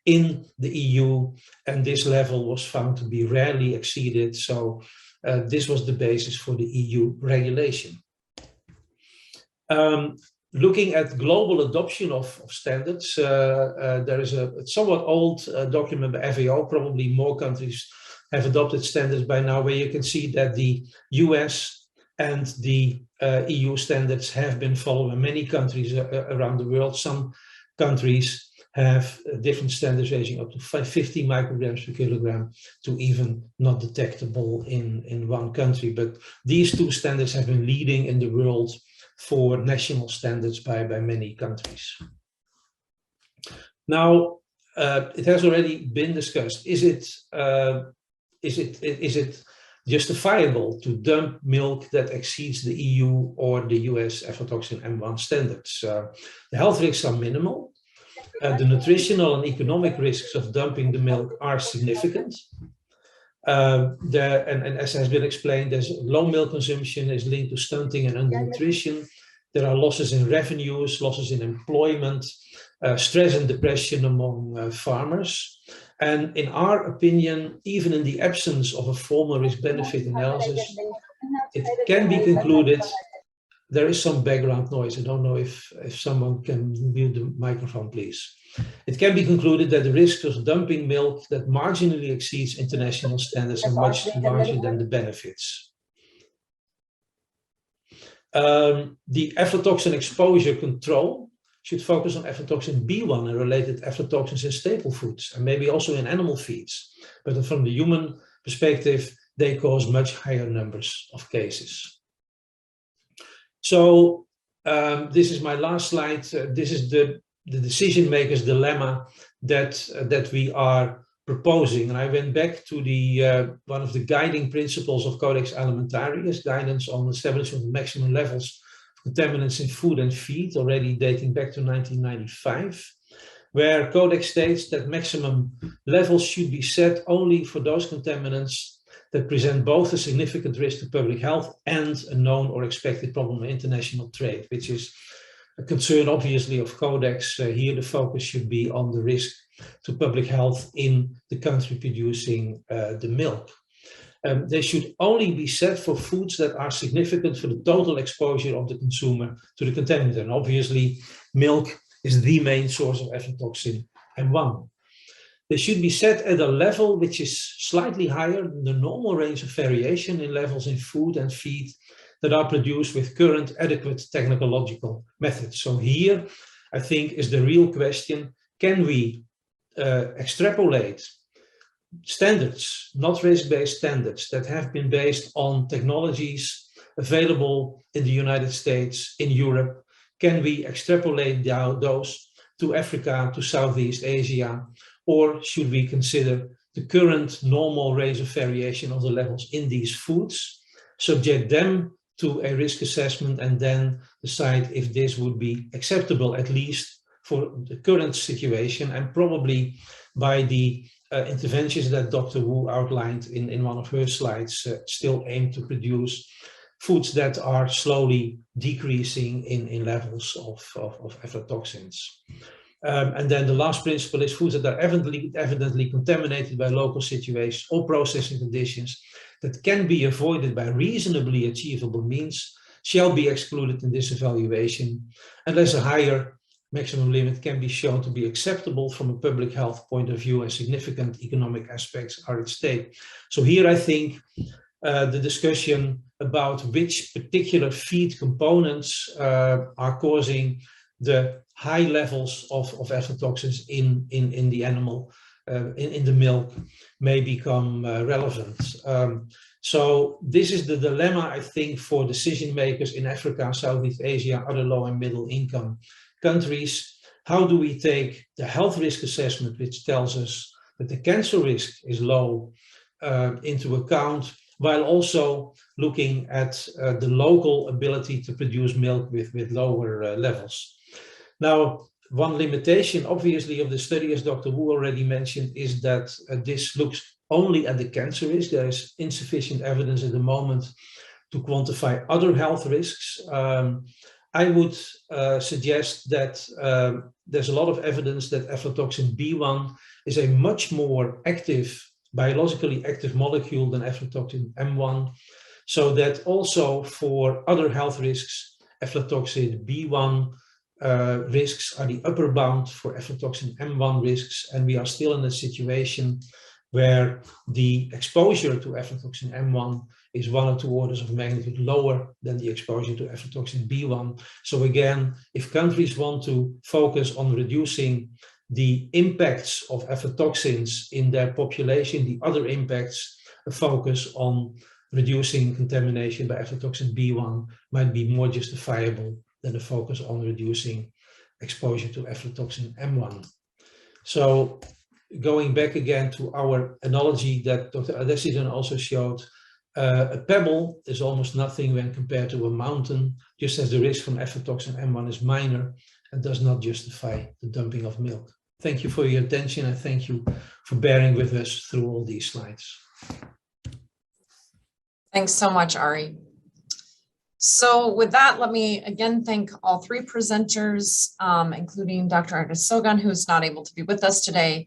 in the EU and this level was found to be rarely exceeded. So this was the basis for the EU regulation. Looking at global adoption of standards, there is a somewhat old document by FAO, probably more countries have adopted standards by now, where you can see that the US and the EU standards have been followed in many countries around the world. Some countries have different standards ranging up to 50 micrograms per kilogram to even not detectable in one country. But these two standards have been leading in the world for national standards by many countries. Now, it has already been discussed. Is it justifiable to dump milk that exceeds the EU or the US aflatoxin M1 standards? The health risks are minimal. The nutritional and economic risks of dumping the milk are significant. And as has been explained, there's low milk consumption is linked to stunting and undernutrition. There are losses in revenues, losses in employment, stress and depression among farmers. And in our opinion, even in the absence of a formal risk-benefit analysis, it can be concluded. There is some background noise. I don't know if someone can mute the microphone, please. It can be concluded that the risks of dumping milk that marginally exceeds international standards are much larger than the benefits. The aflatoxin exposure control should focus on aflatoxin B1 and related aflatoxins in staple foods, and maybe also in animal feeds. But from the human perspective, they cause much higher numbers of cases. So this is my last slide. This is the decision maker's dilemma that we are proposing. And I went back to the one of the guiding principles of Codex Alimentarius, guidance on establishment of maximum levels of contaminants in food and feed, already dating back to 1995, where Codex states that maximum levels should be set only for those contaminants that present both a significant risk to public health and a known or expected problem in international trade, which is a concern, obviously, of Codex. Here the focus should be on the risk to public health in the country producing the milk. They should only be set for foods that are significant for the total exposure of the consumer to the contaminant. And obviously, milk is the main source of aflatoxin M1. They should be set at a level which is slightly higher than the normal range of variation in levels in food and feed that are produced with current adequate technological methods. So here, I think, is the real question: can we extrapolate standards, not risk-based standards, that have been based on technologies available in the United States, in Europe? Can we extrapolate those to Africa, to Southeast Asia? Or should we consider the current normal range of variation of the levels in these foods, subject them to a risk assessment, and then decide if this would be acceptable, at least for the current situation, and probably by the interventions that Dr. Wu outlined in one of her slides, still aim to produce foods that are slowly decreasing in levels of aflatoxins. And then the last principle is foods that are evidently contaminated by local situations or processing conditions that can be avoided by reasonably achievable means shall be excluded in this evaluation, unless a higher maximum limit can be shown to be acceptable from a public health point of view and significant economic aspects are at stake. So here I think the discussion about which particular feed components are causing the high levels of aflatoxins in the animal, in the milk, may become relevant. So this is the dilemma, I think, for decision makers in Africa, Southeast Asia, other low and middle income countries. How do we take the health risk assessment, which tells us that the cancer risk is low, into account, while also looking at the local ability to produce milk with lower levels? Now, one limitation, obviously, of the study, as Dr. Wu already mentioned, is that this looks only at the cancer risk. There is insufficient evidence at the moment to quantify other health risks. I would suggest that there's a lot of evidence that aflatoxin B1 is a much more active, biologically active molecule than aflatoxin M1, so that also for other health risks, aflatoxin B1 risks are the upper bound for aflatoxin M1 risks, and we are still in a situation where the exposure to aflatoxin M1 is 1 or 2 orders of magnitude lower than the exposure to aflatoxin B1. So again, if countries want to focus on reducing the impacts of aflatoxins in their population, the other impacts, a focus on reducing contamination by aflatoxin B1 might be more justifiable than a focus on reducing exposure to aflatoxin M1. So going back again to our analogy that Dr. Adesidan also showed, a pebble is almost nothing when compared to a mountain, just as the risk from aflatoxin M1 is minor and does not justify the dumping of milk. Thank you for your attention, and thank you for bearing with us through all these slides. Thanks so much, Ari. So with that, let me again thank all three presenters, including Dr. Adesidan, who's not able to be with us today.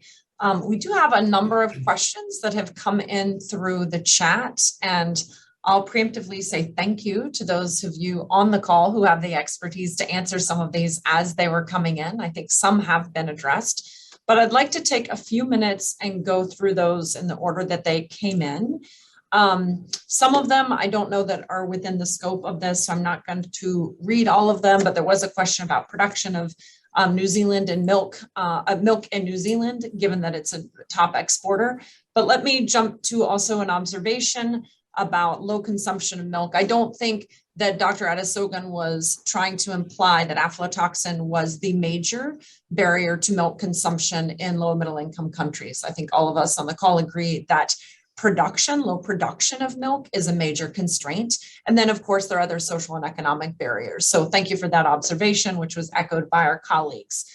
We do have a number of questions that have come in through the chat, and I'll preemptively say thank you to those of you on the call who have the expertise to answer some of these as they were coming in. I think some have been addressed, but I'd like to take a few minutes and go through those in the order that they came in. Some of them I don't know that are within the scope of this, so I'm not going to read all of them, but there was a question about production of New Zealand and milk in New Zealand, given that it's a top exporter. But let me jump to also an observation about low consumption of milk. I don't think that Dr. Adesidan was trying to imply that aflatoxin was the major barrier to milk consumption in low and middle income countries. I think all of us on the call agree that low production of milk is a major constraint. And then of course, there are other social and economic barriers. So thank you for that observation, which was echoed by our colleagues.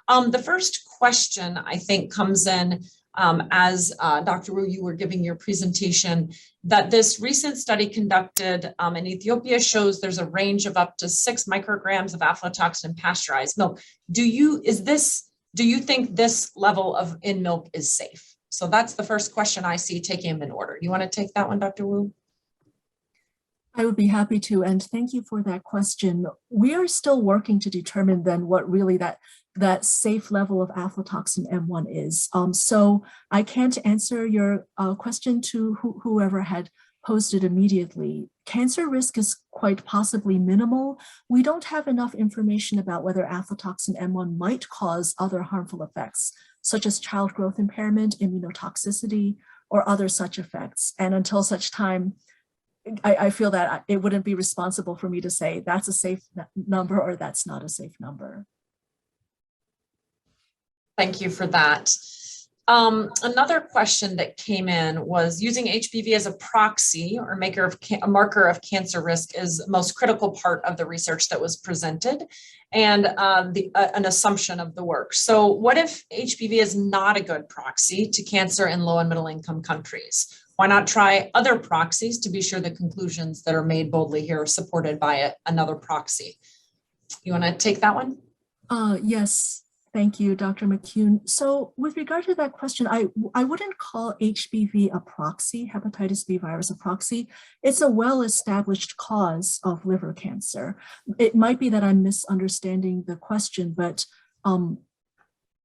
The first question I think comes in as Dr. Wu, you were giving your presentation, that this recent study conducted in Ethiopia shows there's a range of up to 6 micrograms of aflatoxin in pasteurized milk. Do you think this level in milk is safe? So that's the first question I see, taking them in order. You want to take that one, Dr. Wu? I would be happy to, and thank you for that question. We are still working to determine then what really that safe level of aflatoxin M1 is. So I can't answer your question to whoever had posed it immediately. Cancer risk is quite possibly minimal. We don't have enough information about whether aflatoxin M1 might cause other harmful effects, such as child growth impairment, immunotoxicity, or other such effects. And until such time, I feel that it wouldn't be responsible for me to say that's a safe number or that's not a safe number. Thank you for that. Another question that came in was using HPV as a proxy or a marker of cancer risk is the most critical part of the research that was presented and an assumption of the work. So what if HPV is not a good proxy to cancer in low and middle income countries? Why not try other proxies to be sure the conclusions that are made boldly here are supported by another proxy? You want to take that one? Yes. Thank you, Dr. McCune. So with regard to that question, I wouldn't call HBV a proxy, hepatitis B virus a proxy. It's a well-established cause of liver cancer. It might be that I'm misunderstanding the question, but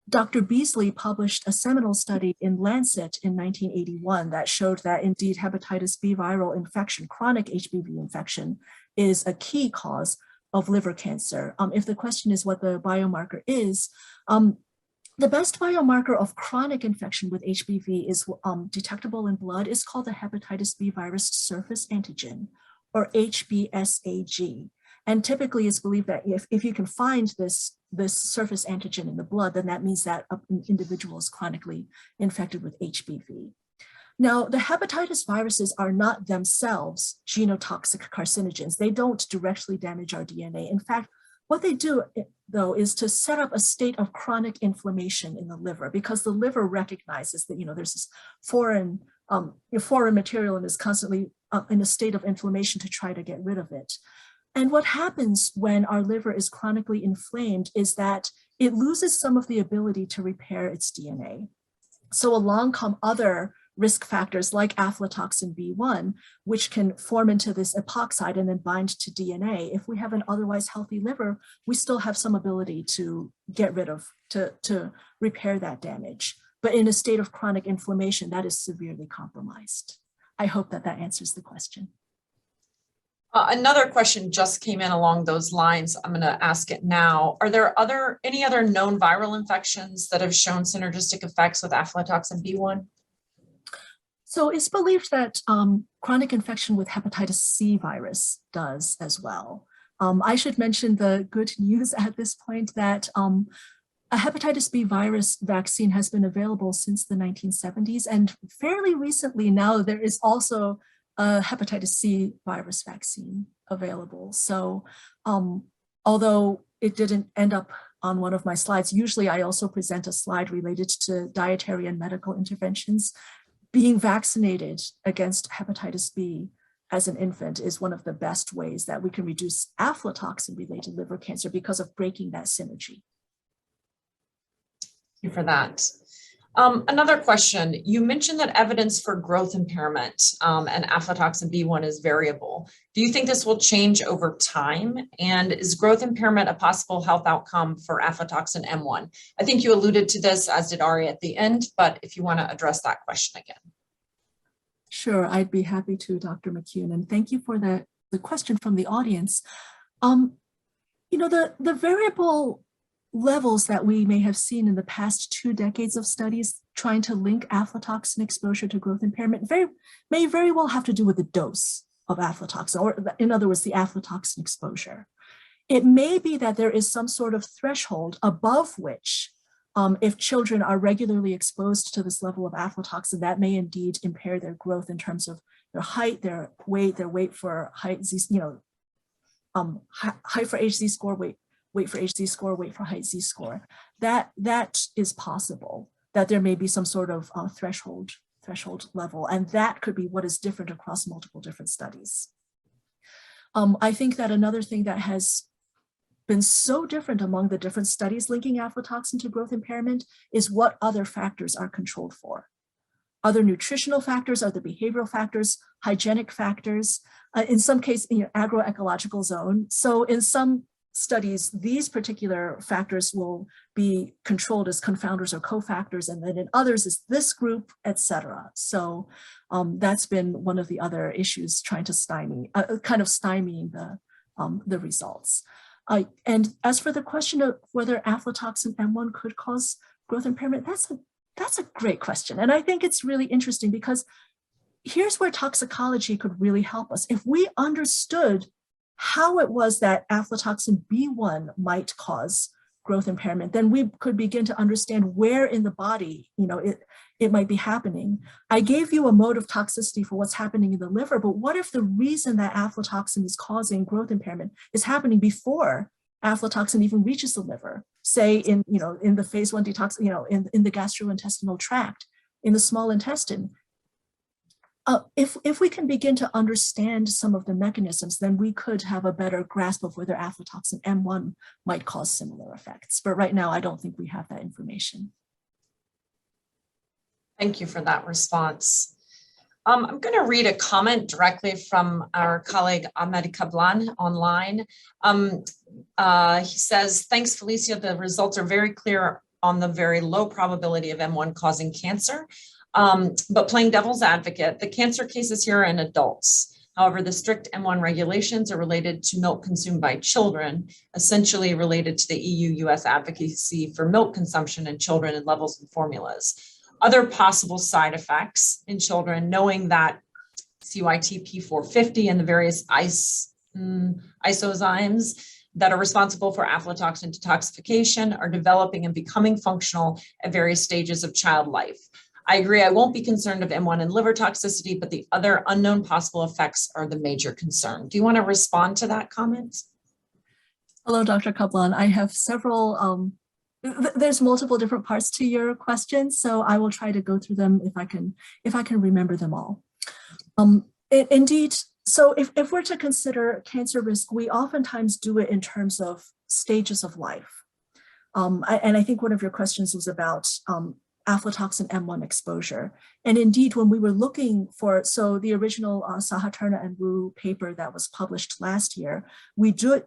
Dr. Beasley published a seminal study in Lancet in 1981 that showed that indeed hepatitis B viral infection, chronic HBV infection, is a key cause of liver cancer. If the question is what the biomarker is, the best biomarker of chronic infection with HBV is detectable in blood is called the hepatitis B virus surface antigen, or HBsAg. And typically it's believed that if you can find this surface antigen in the blood, then that means that an individual is chronically infected with HBV. Now, the hepatitis viruses are not themselves genotoxic carcinogens. They don't directly damage our DNA. In fact, what they do, though, is to set up a state of chronic inflammation in the liver, because the liver recognizes that there's this foreign material and is constantly in a state of inflammation to try to get rid of it. And what happens when our liver is chronically inflamed is that it loses some of the ability to repair its DNA. So along come other risk factors like aflatoxin B1, which can form into this epoxide and then bind to DNA. If we have an otherwise healthy liver, we still have some ability to get rid of, to repair that damage. But in a state of chronic inflammation, that is severely compromised. I hope that answers the question. Another question just came in along those lines. I'm going to ask it now. Are there any other known viral infections that have shown synergistic effects with aflatoxin B1? So it's believed that chronic infection with hepatitis C virus does as well. I should mention the good news at this point that a hepatitis B virus vaccine has been available since the 1970s, and fairly recently now there is also a hepatitis C virus vaccine available. So although it didn't end up on one of my slides, usually I also present a slide related to dietary and medical interventions. Being vaccinated against hepatitis B as an infant is one of the best ways that we can reduce aflatoxin-related liver cancer because of breaking that synergy. Thank you for that. Another question, you mentioned that evidence for growth impairment and aflatoxin B1 is variable. Do you think this will change over time? And is growth impairment a possible health outcome for aflatoxin M1? I think you alluded to this, as did Ari at the end, but if you want to address that question again. Sure, I'd be happy to, Dr. McCune, and thank you for the question from the audience. You know, the variable levels that we may have seen in the past 2 decades of studies trying to link aflatoxin exposure to growth impairment may very well have to do with the dose of aflatoxin, or in other words, the aflatoxin exposure. It may be that there is some sort of threshold above which, if children are regularly exposed to this level of aflatoxin, that may indeed impair their growth in terms of their height, their weight for height, you know, height for HZ score, weight for HZ score, weight for height Z score. That is possible, that there may be some sort of threshold level, and that could be what is different across multiple different studies. I think that another thing that has been so different among the different studies linking aflatoxin to growth impairment is what other factors are controlled for. Other nutritional factors, other behavioral factors, hygienic factors, in some cases, you know, agroecological zone. So in some studies, these particular factors will be controlled as confounders or cofactors, and then in others is this group, etc. So that's been one of the other issues trying to kind of stymieing the results. And as for the question of whether aflatoxin M1 could cause growth impairment, that's a great question. And I think it's really interesting because here's where toxicology could really help us. If we understood how it was that aflatoxin B1 might cause growth impairment, then we could begin to understand where in the body, you know, it might be happening. I gave you a mode of toxicity for what's happening in the liver, but what if the reason that aflatoxin is causing growth impairment is happening before aflatoxin even reaches the liver, say in the phase 1 detox, in the gastrointestinal tract, in the small intestine? If we can begin to understand some of the mechanisms, then we could have a better grasp of whether aflatoxin M1 might cause similar effects. But right now, I don't think we have that information. Thank you for that response. I'm going to read a comment directly from our colleague Ahmed Kablan online. He says, thanks, Felicia. The results are very clear on the very low probability of M1 causing cancer. But playing devil's advocate, the cancer cases here are in adults. However, the strict M1 regulations are related to milk consumed by children, essentially related to the EU-US advocacy for milk consumption in children and levels and formulas. Other possible side effects in children, knowing that CYTP450 and the various isozymes that are responsible for aflatoxin detoxification are developing and becoming functional at various stages of child life. I agree, I won't be concerned of M1 and liver toxicity, but the other unknown possible effects are the major concern. Do you want to respond to that comment? Hello, Dr. Kablan. I have several, there's multiple different parts to your question, so I will try to go through them if I can remember them all. Indeed, so if we're to consider cancer risk, we oftentimes do it in terms of stages of life. And I think one of your questions was about aflatoxin M1 exposure. And indeed, when we were looking for, so the original Sahaturna and Wu paper that was published last year, we did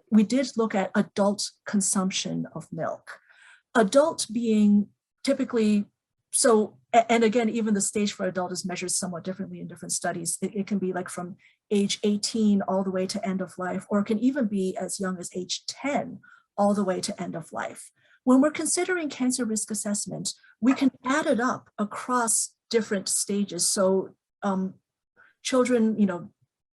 look at adult consumption of milk. Adult being typically, so, and again, even the stage for adult is measured somewhat differently in different studies. It can be like from age 18 all the way to end of life, or it can even be as young as age 10 all the way to end of life. When we're considering cancer risk assessment, we can add it up across different stages. So children,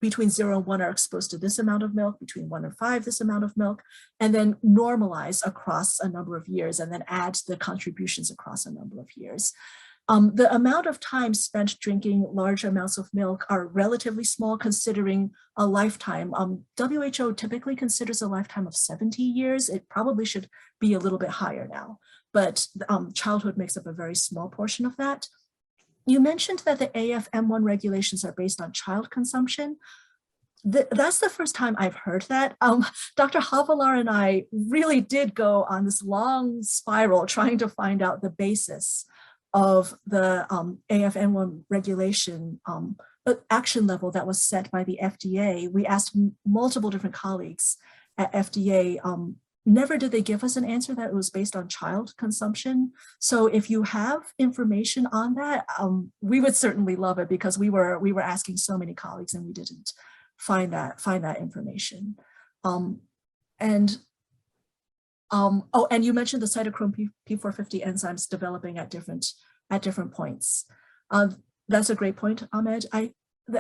between 0 and 1 are exposed to this amount of milk, between 1 and 5, this amount of milk, and then normalize across a number of years and then add the contributions across a number of years. The amount of time spent drinking large amounts of milk are relatively small considering a lifetime. WHO typically considers a lifetime of 70 years. It probably should be a little bit higher now, but childhood makes up a very small portion of that. You mentioned that the AFM1 regulations are based on child consumption. That's the first time I've heard that. Dr. Havilar and I really did go on this long spiral trying to find out the basis of the AFM1 regulation action level that was set by the FDA. We asked multiple different colleagues at FDA. Never did they give us an answer that it was based on child consumption. So if you have information on that, we would certainly love it, because we were asking so many colleagues and we didn't find that information. Oh, and you mentioned the cytochrome P450 enzymes developing at different points. That's a great point, Ahmed.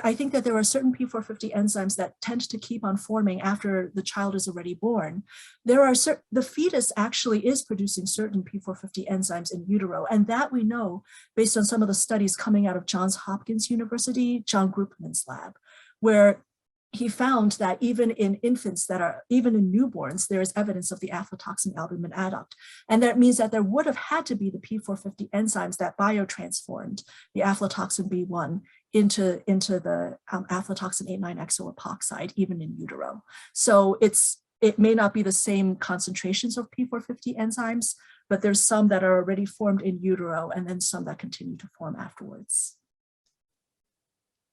I think that there are certain P450 enzymes that tend to keep on forming after the child is already born. The fetus actually is producing certain P450 enzymes in utero, and that we know based on some of the studies coming out of Johns Hopkins University, John Groopman's lab, where he found that even in infants even in newborns, there is evidence of the aflatoxin albumin adduct. And that means that there would have had to be the P450 enzymes that biotransformed the aflatoxin B1 into the aflatoxin 8,9-exoepoxide, even in utero. So it may not be the same concentrations of P450 enzymes, but there's some that are already formed in utero and then some that continue to form afterwards.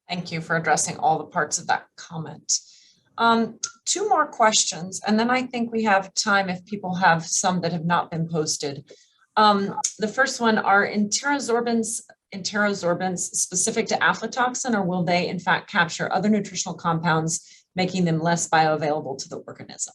Thank you for addressing all the parts of that comment. 2 more questions, and then I think we have time if people have some that have not been posted. The first one, are enterosorbents specific to aflatoxin, or will they in fact capture other nutritional compounds, making them less bioavailable to the organism?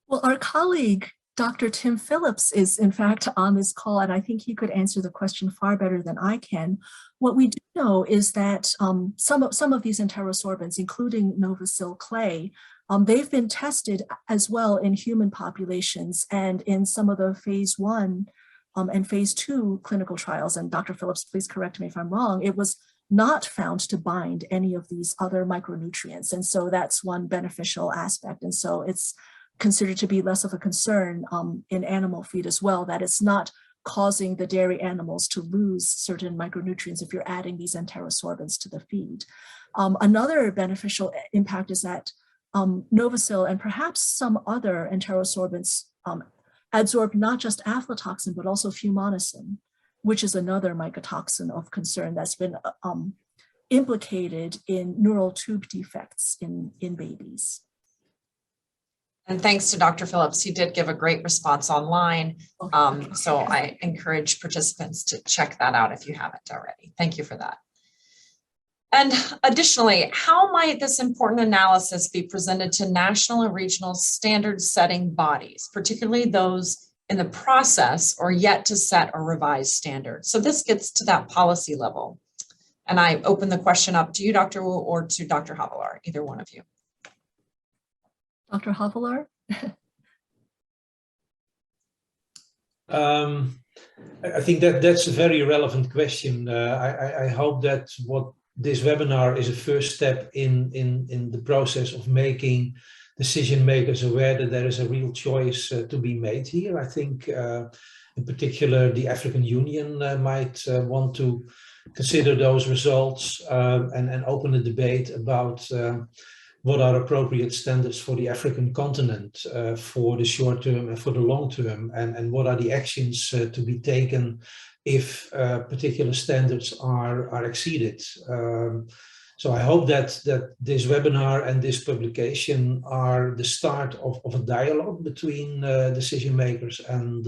Well, our colleague, Dr. Tim Phillips, is in fact on this call, and I think he could answer the question far better than I can. What we do know is that some of these enterosorbents, including Novacil clay, they've been tested as well in human populations and in some of the phase 1 and phase 2 clinical trials. And Dr. Phillips, please correct me if I'm wrong, it was not found to bind any of these other micronutrients. And so that's one beneficial aspect. And so it's considered to be less of a concern in animal feed as well, that it's not causing the dairy animals to lose certain micronutrients if you're adding these enterosorbents to the feed. Another beneficial impact is that Novacil and perhaps some other enterosorbents adsorb not just aflatoxin, but also fumonisin, which is another mycotoxin of concern that's been implicated in neural tube defects in babies. And thanks to Dr. Phillips, he did give a great response online. So I encourage participants to check that out if you haven't already. Thank you for that. And additionally, how might this important analysis be presented to national and regional standard setting bodies, particularly those in the process or yet to set or revise standards? So this gets to that policy level. And I open the question up to you, Dr. Wu, or to Dr. Havilar, either one of you. Dr. Havilar? I think that's a very relevant question. I hope that what this webinar is a first step in the process of making decision makers aware that there is a real choice to be made here. I think in particular the African Union might want to consider those results and open a debate about what are appropriate standards for the African continent for the short term and for the long term, and what are the actions to be taken if particular standards are exceeded. So I hope that this webinar and this publication are the start of a dialogue between decision makers and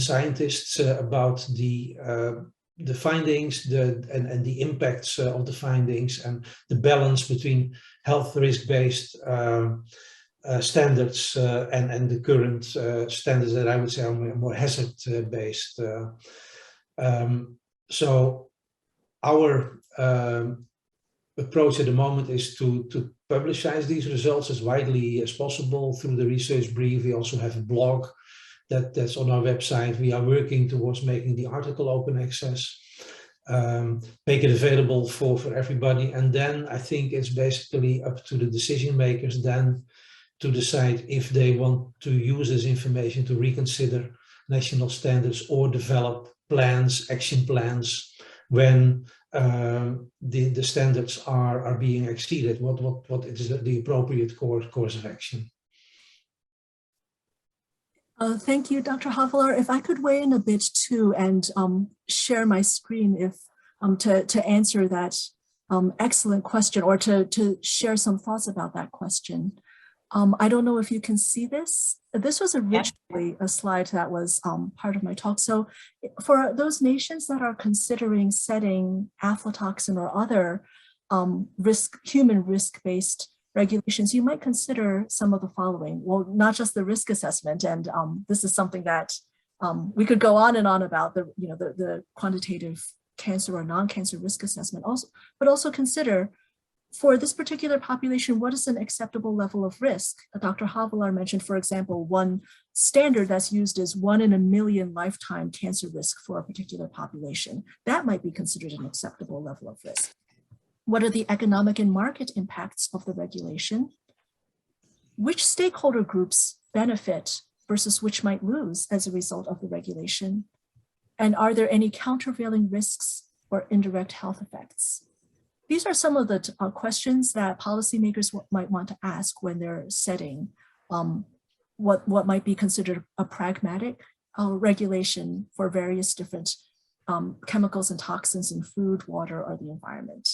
scientists about the findings and the impacts of the findings and the balance between health risk-based standards and the current standards that I would say are more hazard-based. So our approach at the moment is to publicize these results as widely as possible through the research brief. We also have a blog that's on our website. We are working towards making the article open access, make it available for everybody. And then I think it's basically up to the decision makers then to decide if they want to use this information to reconsider national standards or develop plans, action plans, when the standards are being exceeded. What is the appropriate course of action? Thank you, Dr. Havelar. If I could weigh in a bit too and share my screen if to answer that excellent question, or to share some thoughts about that question. I don't know if you can see this. This was originally a slide that was part of my talk. So for those nations that are considering setting aflatoxin or other human risk-based regulations, you might consider some of the following. Well, not just the risk assessment, and this is something that we could go on and on about, the quantitative cancer or non-cancer risk assessment also, but also consider, for this particular population, what is an acceptable level of risk? Dr. Havelar mentioned, for example, one standard that's used is 1 in a million lifetime cancer risk for a particular population. That might be considered an acceptable level of risk. What are the economic and market impacts of the regulation? Which stakeholder groups benefit versus which might lose as a result of the regulation? And are there any countervailing risks or indirect health effects? These are some of the questions that policymakers might want to ask when they're setting what might be considered a pragmatic regulation for various different chemicals and toxins in food, water, or the environment.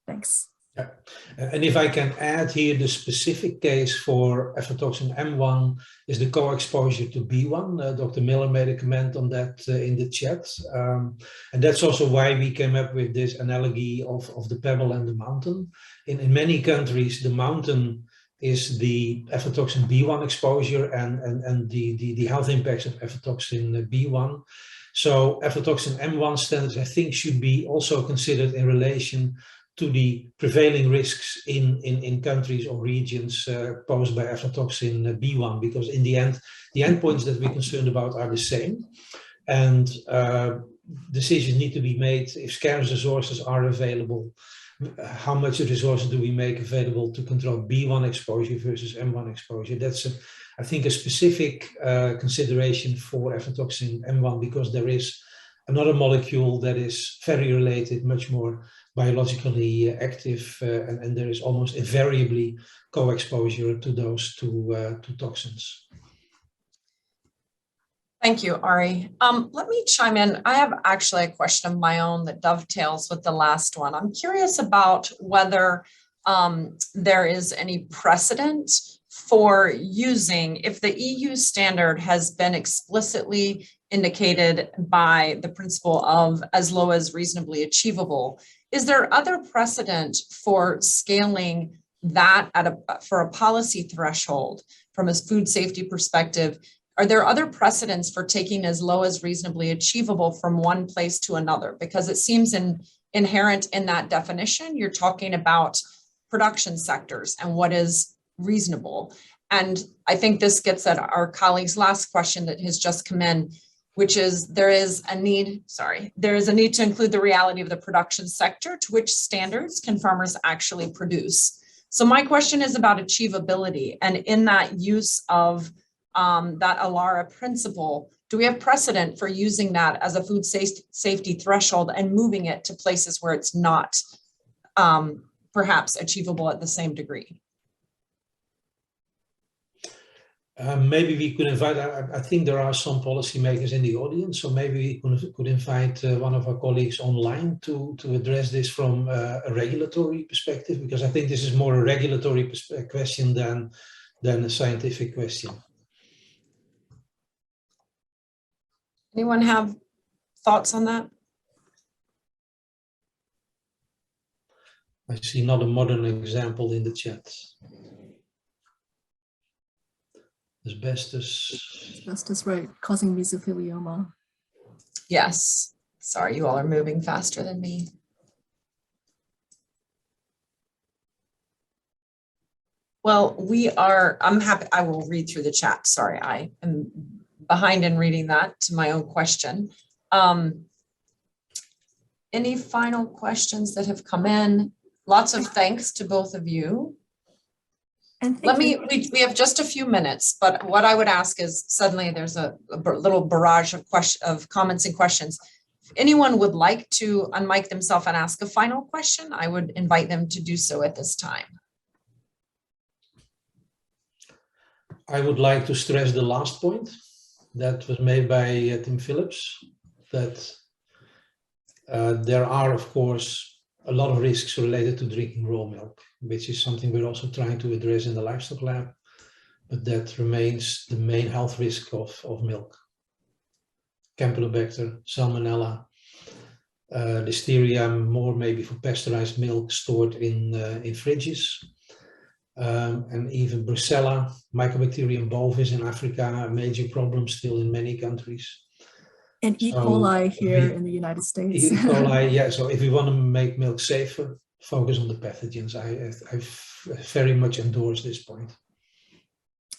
Thanks. Yeah. And if I can add here, the specific case for aflatoxin M1 is the co-exposure to B1. Dr. Miller made a comment on that in the chat. And that's also why we came up with this analogy of the pebble and the mountain. In many countries, the mountain is the aflatoxin B1 exposure and the health impacts of aflatoxin B1. So aflatoxin M1 standards, I think, should be also considered in relation to the prevailing risks in countries or regions posed by aflatoxin B1, because in the end, the endpoints that we're concerned about are the same. And decisions need to be made if scarce resources are available. How much resources do we make available to control B1 exposure versus M1 exposure? That's, I think, a specific consideration for aflatoxin M1, because there is another molecule that is very related, much more biologically active, and there is almost invariably co-exposure to those two toxins. Thank you, Ari. Let me chime in. I have actually a question of my own that dovetails with the last one. I'm curious about whether there is any precedent for using, if the EU standard has been explicitly indicated by the principle of as low as reasonably achievable, is there other precedent for scaling that for a policy threshold from a food safety perspective? Are there other precedents for taking as low as reasonably achievable from one place to another? Because it seems inherent in that definition, you're talking about production sectors and what is reasonable. And I think this gets at our colleague's last question that has just come in, which is there is a need to include the reality of the production sector. To which standards can farmers actually produce? So my question is about achievability, and in that use of that ALARA principle, do we have precedent for using that as a food safety threshold and moving it to places where it's not perhaps achievable at the same degree? Maybe we could invite, I think there are some policymakers in the audience, so maybe we could invite one of our colleagues online to address this from a regulatory perspective, because I think this is more a regulatory question than a scientific question. Anyone have thoughts on that? I see not a modern example in the chat. Asbestos. Asbestos, right, causing mesothelioma. Yes. Sorry, you all are moving faster than me. Well, I'm happy, I will read through the chat. Sorry, I am behind in reading that to my own question. Any final questions that have come in? Lots of thanks to both of you. And We have just a few minutes, but what I would ask is suddenly there's a little barrage of comments and questions. If anyone would like to unmic themselves and ask a final question, I would invite them to do so at this time. I would like to stress the last point that was made by Tim Phillips, that there are, of course, a lot of risks related to drinking raw milk, which is something we're also trying to address in the livestock lab, but that remains the main health risk of milk. Campylobacter, Salmonella, Listeria, more maybe for pasteurized milk stored in fridges, and even Brucella, Mycobacterium bovis in Africa, a major problem still in many countries. And E. coli here in the United States. E. coli, yeah. So if we want to make milk safer, focus on the pathogens. I very much endorse this point.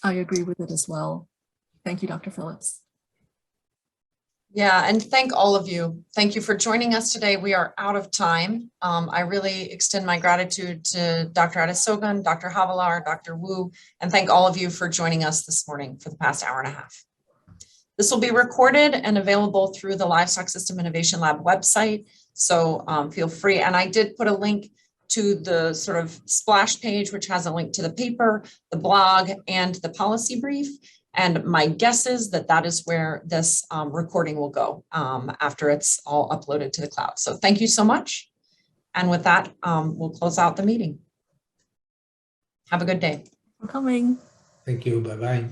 I agree with it as well. Thank you, Dr. Phillips. Yeah, and thank all of you. Thank you for joining us today. We are out of time. I really extend my gratitude to Dr. Adesogun, Dr. Havilar, Dr. Wu, and thank all of you for joining us this morning for the past hour and a half. This will be recorded and available through the Livestock System Innovation Lab website, so feel free. And I did put a link to the sort of splash page, which has a link to the paper, the blog, and the policy brief. And my guess is that that is where this recording will go after it's all uploaded to the cloud. So thank you so much. And with that, we'll close out the meeting. Have a good day. For coming. Thank you. Bye-bye.